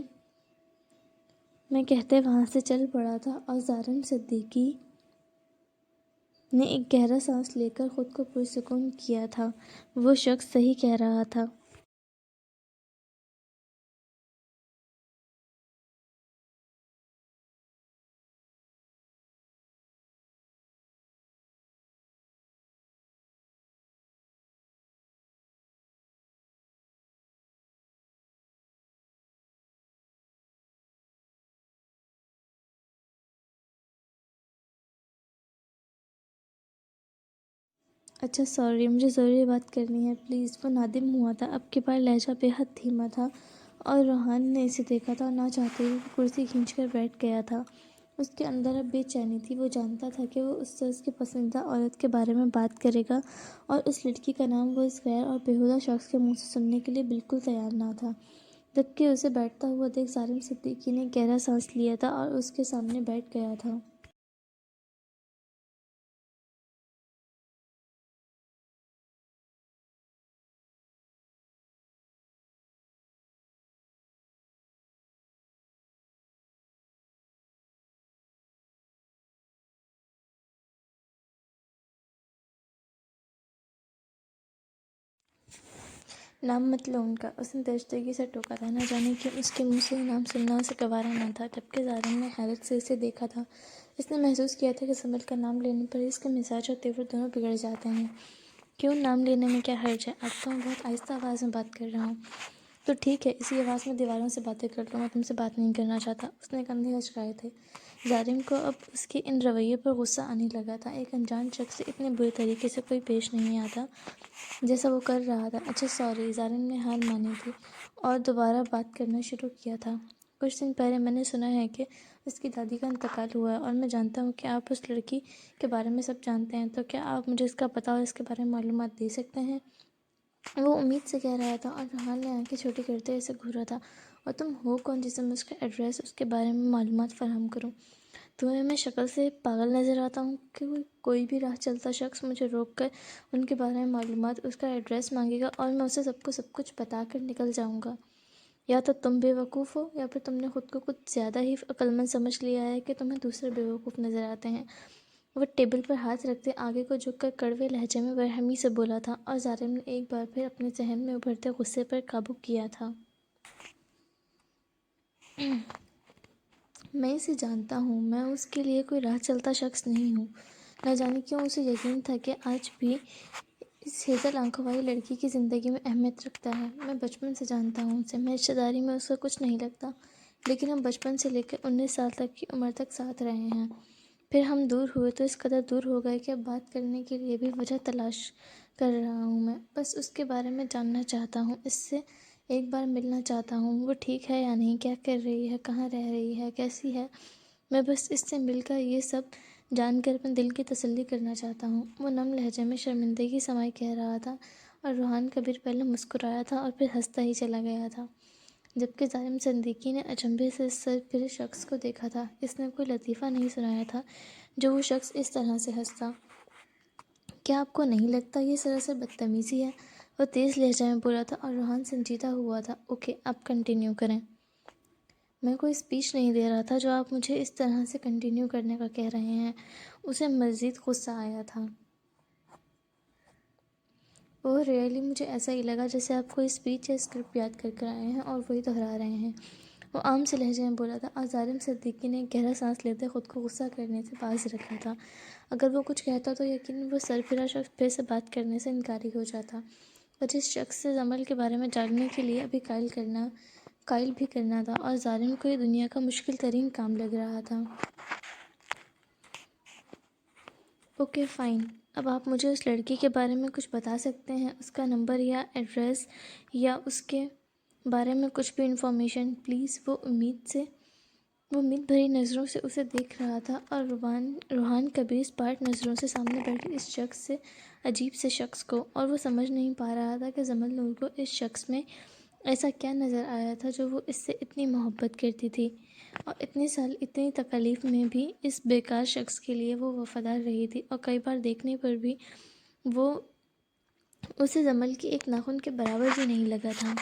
میں کہتے وہاں سے چل پڑا تھا اور ظالم صدیقی نے ایک گہرا سانس لے کر خود کو پرسکون کیا تھا۔ وہ شخص صحیح کہہ رہا تھا۔ اچھا سوری، مجھے ضروری بات کرنی ہے پلیز۔ وہ نادم ہوا تھا۔ اب کی بار لہجہ بے حد دھیما تھا اور روحان نے اسے دیکھا تھا اور نہ چاہتے ہوئے وہ کرسی کھینچ کر بیٹھ گیا تھا۔ اس کے اندر اب بے چینی تھی۔ وہ جانتا تھا کہ وہ اس سے اس کی پسندیدہ عورت کے بارے میں بات کرے گا اور اس لڑکی کا نام وہ اس غیر اور بیہودہ شخص کے منہ سے سننے کے لیے بالکل تیار نہ تھا۔ جبکہ اسے بیٹھتا ہوا دیکھ ظالم صدیقی نے گہرا سانس لیا تھا اور اس کے سامنے بیٹھ گیا تھا۔ نام مت لو ان کا، اس نے درجدگی سے ٹوکا تھا۔ نہ جانے کیوں اس کے منہ سے یہ نام سننا اسے گوارا نہ تھا۔ جبکہ ظالم نے حیرت سے اسے دیکھا تھا۔ اس نے محسوس کیا تھا کہ سنبھل کر نام لینے پر اس کے مزاج اور تیور دونوں بگڑ جاتے ہیں۔ کیوں؟ نام لینے میں کیا حرج ہے؟ اب تو میں بہت آہستہ آواز میں بات کر رہا ہوں۔ تو ٹھیک ہے، اسی آواز میں دیواروں سے باتیں کر لو، میں تم سے بات نہیں کرنا چاہتا۔ اس نے کندھے اچکائے تھے۔ ظالم کو اب اس کے ان رویے پر غصہ آنے لگا تھا۔ ایک انجان شخص سے اتنے برے طریقے سے کوئی پیش نہیں آتا جیسا وہ کر رہا تھا۔ اچھا سوری، ظالم نے ہار مانی تھی اور دوبارہ بات کرنا شروع کیا تھا۔ کچھ دن پہلے میں نے سنا ہے کہ اس کی دادی کا انتقال ہوا ہے اور میں جانتا ہوں کہ آپ اس لڑکی کے بارے میں سب جانتے ہیں، تو کیا آپ مجھے اس کا پتہ اور اس کے بارے میں معلومات دے سکتے ہیں؟ وہ امید سے کہہ رہا تھا اور روحان نے آنکھیں چھوٹی کرتے اسے گھورا تھا۔ اور تم ہو کون جسے میں اس کا ایڈریس، اس کے بارے میں معلومات فراہم کروں؟ تمہیں میں شکل سے پاگل نظر آتا ہوں کہ کوئی بھی راہ چلتا شخص مجھے روک کر ان کے بارے میں معلومات، اس کا ایڈریس مانگے گا اور میں اسے سب کچھ بتا کر نکل جاؤں گا؟ یا تو تم بے وقوف ہو یا پھر تم نے خود کو کچھ زیادہ ہی عقل مند سمجھ لیا ہے کہ تمہیں دوسرے بے وقوف نظر آتے ہیں۔ وہ ٹیبل پر ہاتھ رکھتے آگے کو جھک کر کڑوے لہجے میں برہمی سے بولا تھا اور ظالم نے ایک بار پھر اپنے ذہن میں ابھرتے غصے پر قابو کیا تھا۔ میں اسے جانتا ہوں، میں اس کے لیے کوئی راہ چلتا شخص نہیں ہوں۔ نہ جانے کیوں اسے یقین تھا کہ آج بھی اس ہیزل آنکھوں والی لڑکی کی زندگی میں اہمیت رکھتا ہے۔ میں بچپن سے جانتا ہوں اسے، میں رشتہ داری میں اس کا کچھ نہیں لگتا، لیکن ہم بچپن سے لے کر 19 سال تک کی عمر تک ساتھ رہے ہیں۔ پھر ہم دور ہوئے تو اس قدر دور ہو گئے کہ اب بات کرنے کے لیے بھی وجہ تلاش کر رہا ہوں۔ میں بس اس کے بارے میں جاننا چاہتا ہوں، اس سے ایک بار ملنا چاہتا ہوں۔ وہ ٹھیک ہے یا نہیں، کیا کر رہی ہے، کہاں رہ رہی ہے، کیسی ہے؟ میں بس اس سے مل کر یہ سب جان کر اپنے دل کی تسلی کرنا چاہتا ہوں۔ وہ نم لہجے میں شرمندگی سمائے کہہ رہا تھا اور روحان کبیر پہلے مسکرایا تھا اور پھر ہنستا ہی چلا گیا تھا، جبکہ ظالم صدیقی نے اچنبھے سے اس سر پھرے شخص کو دیکھا تھا۔ اس نے کوئی لطیفہ نہیں سنایا تھا جو وہ شخص اس طرح سے ہنستا۔ کیا آپ کو نہیں لگتا یہ سراسر بدتمیزی ہے؟ وہ تیز لہجہ میں بولا تھا اور روحان سنجیدہ ہوا تھا۔ اوکے، آپ کنٹینیو کریں۔ میں کوئی اسپیچ نہیں دے رہا تھا جو آپ مجھے اس طرح سے کنٹینیو کرنے کا کہہ رہے ہیں۔ اسے مزید غصہ آیا تھا۔ اوہ ریئلی، مجھے ایسا ہی لگا جیسے آپ کوئی اسپیچ یا اسکرپٹ یاد کر آئے ہیں اور وہی دہرا رہے ہیں، وہ عام سے لہجے میں بولا تھا۔ اور ظالم صدیقی نے گہرا سانس لیتے خود کو غصہ کرنے سے باز رکھا تھا۔ اگر وہ کچھ کہتا تو یقیناً وہ سرفراز شخص پھر سے بات کرنے سے انکاری ہو جاتا، اور جس شخص سے زمل کے بارے میں جاننے کے لیے ابھی قائل بھی کرنا تھا، اور ظالم کو یہ دنیا کا مشکل ترین کام لگ رہا تھا۔ اوکے فائن، اب آپ مجھے اس لڑکی کے بارے میں کچھ بتا سکتے ہیں؟ اس کا نمبر یا ایڈریس یا اس کے بارے میں کچھ بھی انفارمیشن پلیز۔ وہ امید بھری نظروں سے اسے دیکھ رہا تھا، اور روحان کبھی اس پاٹ نظروں سے سامنے بیٹھے اس عجیب سے شخص کو، اور وہ سمجھ نہیں پا رہا تھا کہ جمل نور کو اس شخص میں ایسا کیا نظر آیا تھا جو وہ اس سے اتنی محبت کرتی تھی، اور اتنے سال اتنی تکالیف میں بھی اس بیکار شخص کے لیے وہ وفادار رہی تھی، اور کئی بار دیکھنے پر بھی وہ اسے جمل کی ایک ناخن کے برابر بھی نہیں لگا تھا۔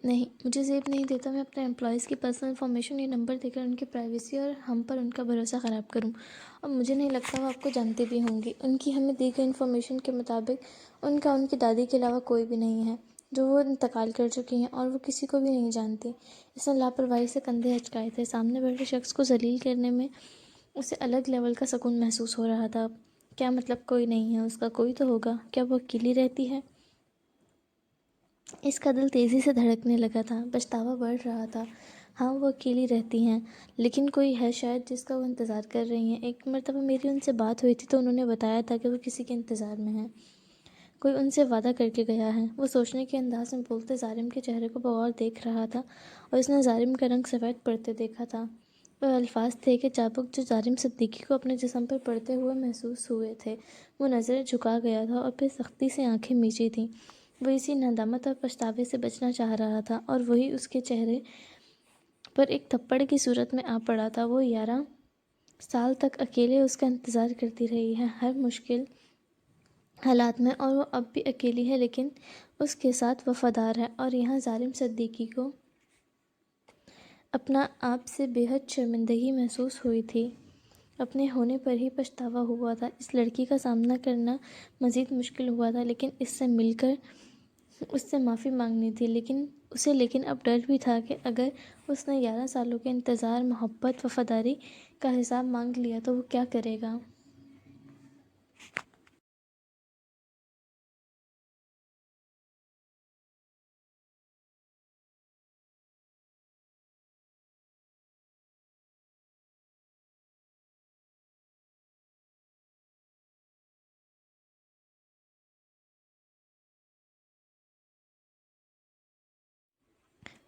نہیں، مجھے زیب نہیں دیتا میں اپنے امپلائیز کی پرسنل انفارمیشن یا نمبر دے کر ان کی پرائیویسی اور ہم پر ان کا بھروسہ خراب کروں، اور مجھے نہیں لگتا وہ آپ کو جانتے بھی ہوں گی۔ ان کی ہمیں دی گئی انفارمیشن کے مطابق ان کی دادی کے علاوہ کوئی بھی نہیں ہے، جو وہ انتقال کر چکی ہیں، اور وہ کسی کو بھی نہیں جانتی۔ اس نے لاپرواہی سے کندھے ہچکائے تھے۔ سامنے بیٹھے شخص کو ذلیل کرنے میں اسے الگ لیول کا سکون محسوس ہو رہا تھا۔ کیا مطلب کوئی نہیں ہے؟ اس کا کوئی تو ہوگا۔ کیا وہ اکیلی رہتی ہے؟ اس کا دل تیزی سے دھڑکنے لگا تھا، پچھتاوا بڑھ رہا تھا۔ ہاں، وہ اکیلی رہتی ہیں، لیکن کوئی ہے شاید جس کا وہ انتظار کر رہی ہیں۔ ایک مرتبہ میری ان سے بات ہوئی تھی تو انہوں نے بتایا تھا کہ وہ کسی کے انتظار میں ہیں، کوئی ان سے وعدہ کر کے گیا ہے۔ وہ سوچنے کے انداز میں بولتے ظالم کے چہرے کو بغور دیکھ رہا تھا، اور اس نے ظالم کا رنگ سفید پڑتے دیکھا تھا۔ وہ الفاظ تھے کہ چابک جو ظالم صدیقی کو اپنے جسم پر پڑتے ہوئے محسوس ہوئے تھے۔ وہ نظریں جھکا گیا تھا اور پھر سختی سے آنکھیں میچی تھیں۔ وہ اسی ندامت اور پچھتاوے سے بچنا چاہ رہا تھا، اور وہی اس کے چہرے پر ایک تھپڑ کی صورت میں آ پڑا تھا۔ وہ 11 سال تک اکیلے اس کا انتظار کرتی رہی ہے، ہر مشکل حالات میں، اور وہ اب بھی اکیلی ہے لیکن اس کے ساتھ وفادار ہے۔ اور یہاں ظالم صدیقی کو اپنا آپ سے بے حد شرمندگی محسوس ہوئی تھی، اپنے ہونے پر ہی پچھتاوا ہوا تھا۔ اس لڑکی کا سامنا کرنا مزید مشکل ہوا تھا، لیکن اس سے مل کر اس سے معافی مانگنی تھی، لیکن اب ڈر بھی تھا کہ اگر اس نے 11 سالوں کے انتظار، محبت، وفاداری کا حساب مانگ لیا تو وہ کیا کرے گا۔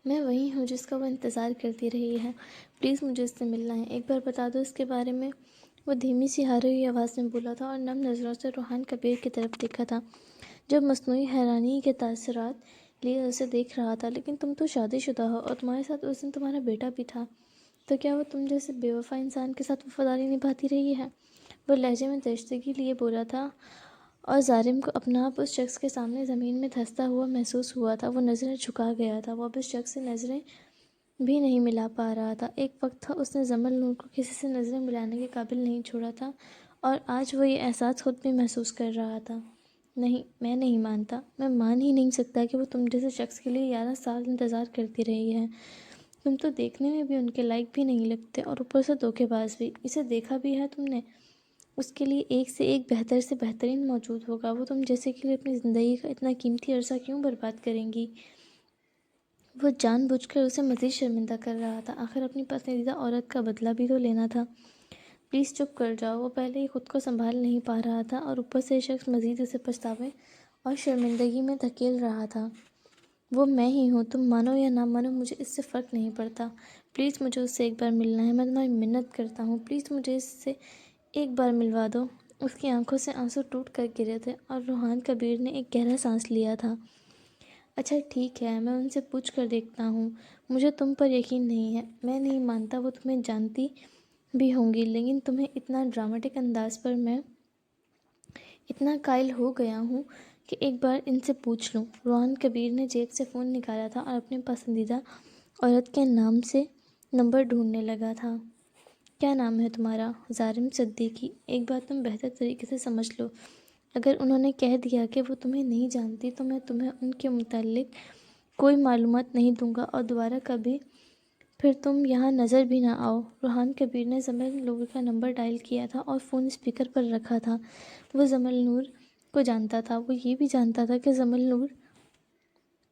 میں وہی ہوں جس کا وہ انتظار کرتی رہی ہے، پلیز مجھے اس سے ملنا ہے، ایک بار بتا دو اس کے بارے میں۔ وہ دھیمی سی ہاری ہوئی آواز میں بولا تھا، اور نم نظروں سے روحان کبیر کی طرف دیکھا تھا جو مصنوعی حیرانی کے تاثرات لیے اسے دیکھ رہا تھا۔ لیکن تم تو شادی شدہ ہو، اور تمہارے ساتھ اس دن تمہارا بیٹا بھی تھا، تو کیا وہ تم جیسے بے وفا انسان کے ساتھ وفاداری نبھاتی رہی ہے؟ وہ لہجے میں درشتگی لیے بولا تھا، اور ظالم کو اپنا آپ اس شخص کے سامنے زمین میں دھنستا ہوا محسوس ہوا تھا۔ وہ نظریں جھکا گیا تھا، وہ اب اس شخص سے نظریں بھی نہیں ملا پا رہا تھا۔ ایک وقت تھا اس نے جمل نور کو کسی سے نظریں ملانے کے قابل نہیں چھوڑا تھا، اور آج وہ یہ احساس خود بھی محسوس کر رہا تھا۔ نہیں، میں نہیں مانتا، میں مان ہی نہیں سکتا کہ وہ تم جیسے شخص کے لیے 11 سال انتظار کرتی رہی ہے۔ تم تو دیکھنے میں بھی ان کے لائق بھی نہیں لگتے، اور اوپر سے دھوکے باز بھی۔ اسے دیکھا بھی ہے تم نے؟ اس کے لیے ایک سے ایک بہتر سے بہترین موجود ہوگا، وہ تم جیسے کے لیے اپنی زندگی کا اتنا قیمتی عرصہ کیوں برباد کریں گی؟ وہ جان بوجھ کر اسے مزید شرمندہ کر رہا تھا، آخر اپنی پسندیدہ عورت کا بدلہ بھی تو لینا تھا۔ پلیز چپ کر جاؤ۔ وہ پہلے ہی خود کو سنبھال نہیں پا رہا تھا، اور اوپر سے یہ شخص مزید اسے پچھتاوے اور شرمندگی میں دھکیل رہا تھا۔ وہ میں ہی ہوں، تم مانو یا نہ مانو مجھے اس سے فرق نہیں پڑتا۔ پلیز مجھے اس سے ایک بار ملنا ہے، میں تمہاری منت کرتا ہوں، پلیز مجھے اس سے ایک بار ملوا دو۔ اس کی آنکھوں سے آنسو ٹوٹ کر گرے تھے اور روحان کبیر نے ایک گہرا سانس لیا تھا۔ اچھا ٹھیک ہے، میں ان سے پوچھ کر دیکھتا ہوں۔ مجھے تم پر یقین نہیں ہے، میں نہیں مانتا وہ تمہیں جانتی بھی ہوں گی، لیکن تمہیں اتنا ڈرامٹک انداز پر میں اتنا قائل ہو گیا ہوں کہ ایک بار ان سے پوچھ لوں۔ روحان کبیر نے جیب سے فون نکالا تھا اور اپنے پسندیدہ عورت کے نام سے نمبر ڈھونڈنے لگا تھا۔ کیا نام ہے تمہارا؟ ظالم صدیقی۔ ایک بات تم بہتر طریقے سے سمجھ لو، اگر انہوں نے کہہ دیا کہ وہ تمہیں نہیں جانتی تو میں تمہیں ان کے متعلق کوئی معلومات نہیں دوں گا اور دوبارہ کبھی پھر تم یہاں نظر بھی نہ آؤ۔ روحان کبیر نے زمل نور کا نمبر ڈائل کیا تھا اور فون اسپیکر پر رکھا تھا۔ وہ زمل نور کو جانتا تھا، وہ یہ بھی جانتا تھا کہ زمل نور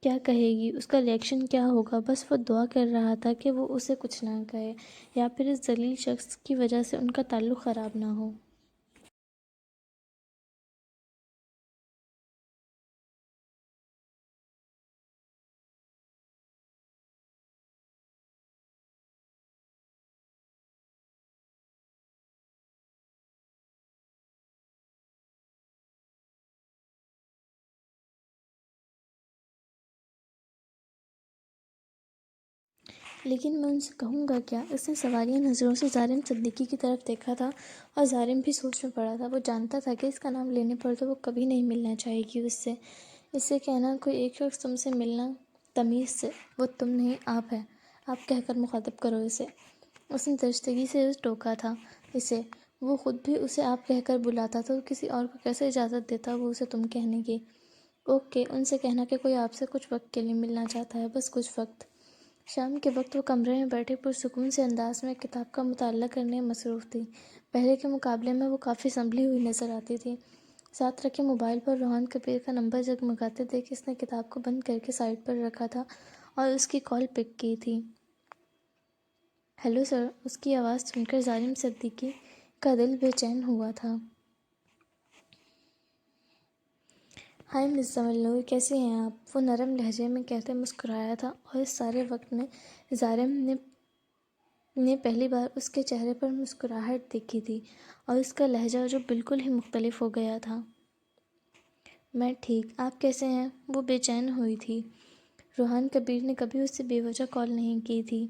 کیا کہے گی، اس کا ری ایکشن کیا ہوگا، بس وہ دعا کر رہا تھا کہ وہ اسے کچھ نہ کہے یا پھر اس ذلیل شخص کی وجہ سے ان کا تعلق خراب نہ ہو۔ لیکن میں ان سے کہوں گا کیا؟ اس نے سوالیہ نظروں سے ظالم صدیقی کی طرف دیکھا تھا اور ظالم بھی سوچ میں پڑا تھا۔ وہ جانتا تھا کہ اس کا نام لینے پر تو وہ کبھی نہیں ملنا چاہے گی اس سے کہنا کوئی ایک شخص تم سے ملنا تمیز سے، وہ تم نہیں آپ ہے، آپ کہہ کر مخاطب کرو اسے۔ اس نے درستگی سے ٹوکا تھا اسے، وہ خود بھی اسے آپ کہہ کر بلاتا تو کسی اور کو کیسے اجازت دیتا وہ اسے تم کہنے کی؟ اوکے، ان سے کہنا کہ کوئی آپ سے کچھ وقت کے لیے ملنا چاہتا ہے، بس کچھ وقت۔ شام کے وقت وہ کمرے میں بیٹھے پرسکون سے انداز میں کتاب کا مطالعہ کرنے میں مصروف تھی۔ پہلے کے مقابلے میں وہ کافی سنبھلی ہوئی نظر آتی تھی۔ ساتھ رکھے موبائل پر روحان کبیر کا نمبر جگمگاتے دیکھ اس نے کتاب کو بند کر کے سائیڈ پر رکھا تھا اور اس کی کال پک کی تھی۔ ہیلو سر، اس کی آواز سن کر ظالم صدیقی کا دل بے چین ہوا تھا۔ ہائے مس زمل نور، کیسی ہیں آپ؟ وہ نرم لہجے میں کہتے مسکرایا تھا اور اس سارے وقت میں ظالم نے پہلی بار اس کے چہرے پر مسکراہٹ دیکھی تھی اور اس کا لہجہ جو بالکل ہی مختلف ہو گیا تھا۔ میں ٹھیک، آپ کیسے ہیں؟ وہ بے چین ہوئی تھی۔ روحان کبیر نے کبھی اس سے بے وجہ کال نہیں کی تھی۔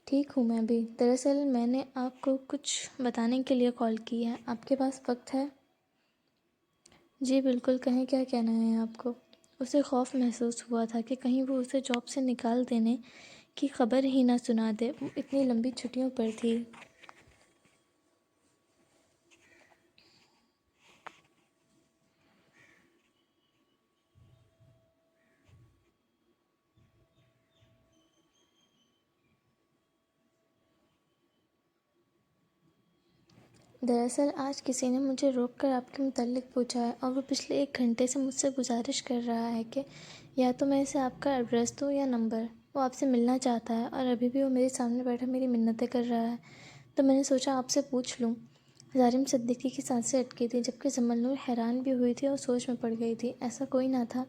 ٹھیک ہوں میں بھی۔ دراصل میں نے آپ کو کچھ بتانے کے لیے کال کی ہے، آپ کے پاس وقت ہے؟ جی بالکل، کہیں کیا کہنا ہے آپ کو؟ اسے خوف محسوس ہوا تھا کہ کہیں وہ اسے جاب سے نکال دینے کی خبر ہی نہ سنا دے، وہ اتنی لمبی چھٹیوں پر تھی۔ دراصل آج کسی نے مجھے روک کر آپ کے متعلق پوچھا ہے اور وہ پچھلے 1 گھنٹے سے مجھ سے گزارش کر رہا ہے کہ یا تو میں اسے آپ کا ایڈریس دوں یا نمبر۔ وہ آپ سے ملنا چاہتا ہے اور ابھی بھی وہ میرے سامنے بیٹھا میری منتیں کر رہا ہے، تو میں نے سوچا آپ سے پوچھ لوں۔ ظالم صدیقی کی سانسیں اٹکی تھیں جبکہ زمل نور حیران بھی ہوئی تھی اور سوچ میں پڑ گئی تھی۔ ایسا کوئی نہ تھا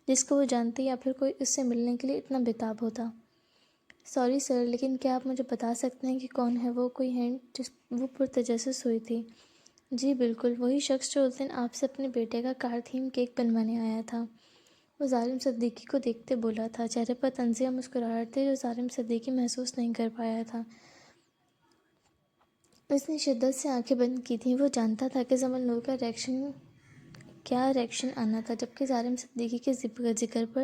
جس کو وہ جانتی یا پھر کوئی اس سے ملنے کے لیے اتنا بےتاب ہوتا۔ سوری سر، لیکن کیا آپ مجھے بتا سکتے ہیں کہ کون ہے وہ؟ کوئی ہنٹ؟ جس وہ پرتجسس ہوئی تھی۔ جی بالکل، وہی شخص جو اس دن آپ سے اپنے بیٹے کا کار تھیم کیک بنوانے آیا تھا۔ وہ ظالم صدیقی کو دیکھتے بولا تھا، چہرے پر طنزیہ مسکراہٹ تھی جو ظالم صدیقی محسوس نہیں کر پایا تھا۔ اس نے شدت سے آنکھیں بند کی تھیں، وہ جانتا تھا کہ زمل نور کا کیا ریئیکشن آنا تھا، جبکہ ظالم صدیقی کے ذکر پر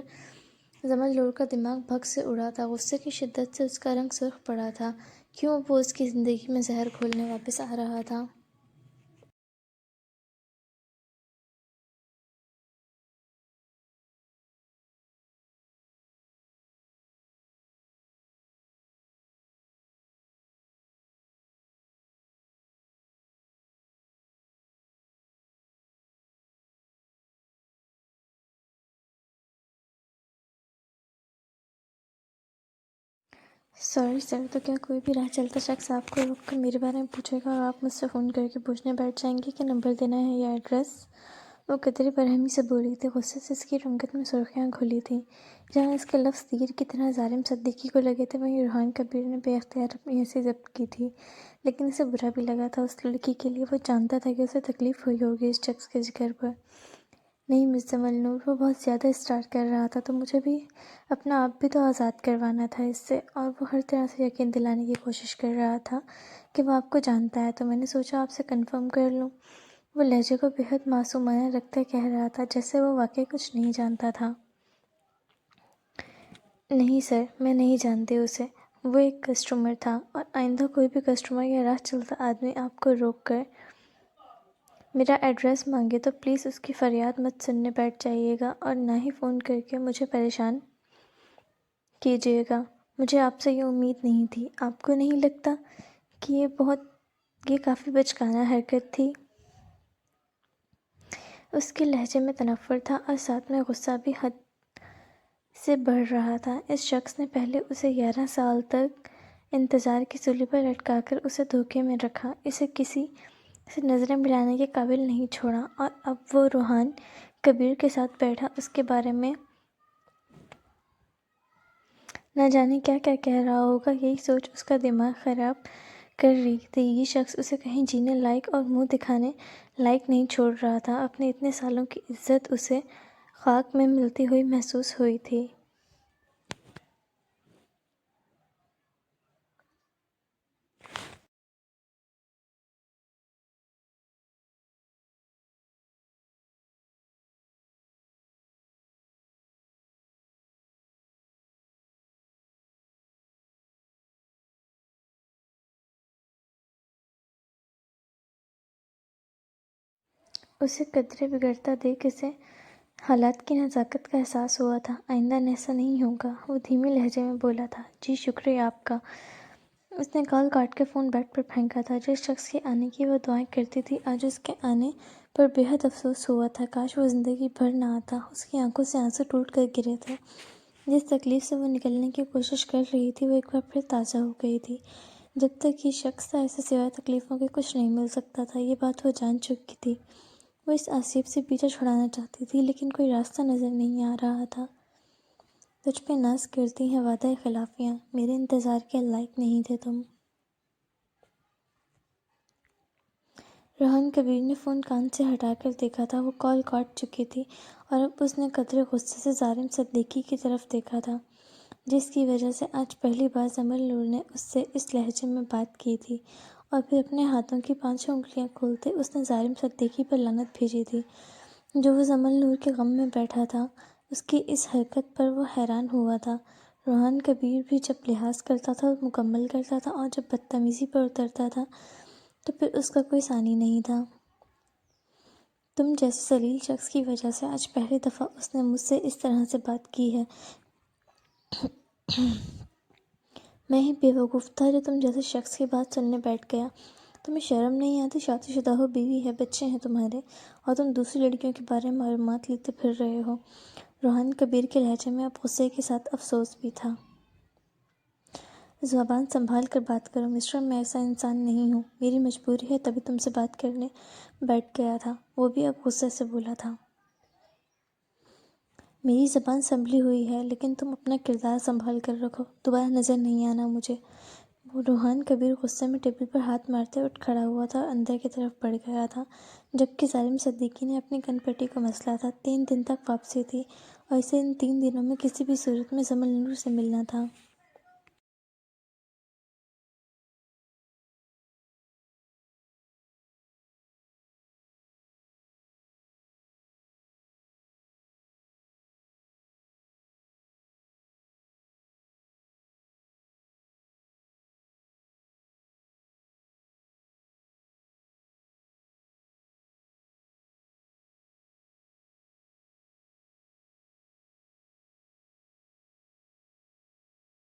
زمل نور کا دماغ بھگ سے اڑا تھا۔ غصے کی شدت سے اس کا رنگ سرخ پڑا تھا۔ کیوں وہ اس کی زندگی میں زہر گھولنے واپس آ رہا تھا؟ سوری سر، تو کیا کوئی بھی راہ چلتا شخص آپ کو روک کر میرے بارے میں پوچھے گا اور آپ مجھ سے فون کر کے پوچھنے بیٹھ جائیں گے کہ نمبر دینا ہے یا ایڈریس؟ وہ قدرے برہمی سے بولی تھی، غصے سے اس کی رنگت میں سرخیاں گھلی تھیں۔ جہاں اس کے لفظ تیر کی طرح ظالم صدیقی کو لگے تھے، وہیں روحان کبیر نے بے اختیار اپنی ہنسی ضبط کی تھی، لیکن اسے برا بھی لگا تھا اس لڑکی کے لیے۔ وہ جانتا تھا کہ اسے تکلیف ہوئی ہوگی اس شخص کے ذکر پر۔ نہیں مس زمل نور، وہ بہت زیادہ اصرار کر رہا تھا، تو مجھے بھی اپنا آپ بھی تو آزاد کروانا تھا اس سے، اور وہ ہر طرح سے یقین دلانے کی کوشش کر رہا تھا کہ وہ آپ کو جانتا ہے، تو میں نے سوچا آپ سے کنفرم کر لوں۔ وہ لہجے کو بہت معصومانہ رکھتے کہہ رہا تھا، جیسے وہ واقعی کچھ نہیں جانتا تھا۔ نہیں سر، میں نہیں جانتی اسے۔ وہ ایک کسٹمر تھا، اور آئندہ کوئی بھی کسٹمر یا راہ چلتا آدمی آپ کو روک کر میرا ایڈریس مانگے تو پلیز اس کی فریاد مت سننے بیٹھ جائیے گا، اور نہ ہی فون کر کے مجھے پریشان کیجیے گا۔ مجھے آپ سے یہ امید نہیں تھی۔ آپ کو نہیں لگتا کہ یہ کافی بچکانہ حرکت تھی؟ اس کے لہجے میں تنفر تھا، اور ساتھ میں غصہ بھی حد سے بڑھ رہا تھا۔ اس شخص نے پہلے اسے 11 سال تک انتظار کی سولی پر لٹکا کر اسے دھوکے میں رکھا، اسے کسی سے نظریں ملانے کے قابل نہیں چھوڑا، اور اب وہ روحان کبیر کے ساتھ بیٹھا اس کے بارے میں نہ جانے کیا کیا کہہ رہا ہوگا۔ یہی سوچ اس کا دماغ خراب کر رہی تھی۔ یہ شخص اسے کہیں جینے لائق اور منہ دکھانے لائق نہیں چھوڑ رہا تھا۔ اپنے اتنے سالوں کی عزت اسے خاک میں ملتی ہوئی محسوس ہوئی تھی۔ اسے قدرے بگڑتا دیکھ اسے حالات کی نزاکت کا احساس ہوا تھا۔ آئندہ ایسا نہیں ہوگا، وہ دھیمے لہجے میں بولا تھا۔ جی شکریہ آپ کا۔ اس نے کال کاٹ کے فون بیڈ پر پھینکا تھا۔ جس شخص کے آنے کی وہ دعائیں کرتی تھی، آج اس کے آنے پر بے حد افسوس ہوا تھا۔ کاش وہ زندگی بھر نہ آتا۔ اس کی آنکھوں سے آنسو ٹوٹ کر گرے تھے۔ جس تکلیف سے وہ نکلنے کی کوشش کر رہی تھی، وہ ایک بار پھر تازہ ہو گئی تھی۔ جب تک یہ شخص تھا، اسے سوائے تکلیفوں کے کچھ نہیں مل سکتا تھا، یہ بات وہ جان چکی تھی۔ وہ اس آسیب سے پیچھا چھڑانا چاہتی تھی، لیکن کوئی راستہ نظر نہیں آ رہا تھا۔ تجھ پہ ناز کرتی ہیں وعدہ خلافیاں، میرے انتظار کے لائق نہیں تھے تم۔ روحان کبیر نے فون کان سے ہٹا کر دیکھا تھا۔ وہ کال کاٹ چکی تھی، اور اب اس نے قدرے غصے سے ظالم صدیقی کی طرف دیکھا تھا، جس کی وجہ سے آج پہلی بار زمل نور نے اس سے اس لہجے میں بات کی تھی، اور پھر اپنے ہاتھوں کی 5 انگلیاں کھولتے اس نے ظالم صدیقی پر لعنت بھیجی تھی۔ جو وہ زمل نور کے غم میں بیٹھا تھا، اس کی اس حرکت پر وہ حیران ہوا تھا۔ روحان کبیر بھی جب لحاظ کرتا تھا مکمل کرتا تھا، اور جب بدتمیزی پر اترتا تھا تو پھر اس کا کوئی ثانی نہیں تھا۔ تم جیسے ذلیل شخص کی وجہ سے آج پہلی دفعہ اس نے مجھ سے اس طرح سے بات کی ہے۔ میں ہی بے وقوف تھا جو تم جیسے شخص کی بات سننے بیٹھ گیا۔ تمہیں شرم نہیں آتی؟ شادی شدہ ہو، بیوی ہے، بچے ہیں تمہارے، اور تم دوسری لڑکیوں کے بارے میں معلومات لیتے پھر رہے ہو۔ روحان کبیر کے لہجے میں اب غصے کے ساتھ افسوس بھی تھا۔ زبان سنبھال کر بات کرو مسٹر، میں ایسا انسان نہیں ہوں، میری مجبوری ہے تبھی تم سے بات کرنے بیٹھ گیا تھا۔ وہ بھی اب غصے سے بولا تھا۔ میری زبان سنبھلی ہوئی ہے، لیکن تم اپنا کردار سنبھال کر رکھو، دوبارہ نظر نہیں آنا مجھے۔ روحان کبیر غصے میں ٹیبل پر ہاتھ مارتے اٹھ کھڑا ہوا تھا اور اندر کی طرف بڑھ گیا تھا، جبکہ ظالم صدیقی نے اپنی کن پٹی کو مسلا تھا۔ 3 دن تک واپسی تھی، اور اسے ان 3 دنوں میں کسی بھی صورت میں زمل نور سے ملنا تھا۔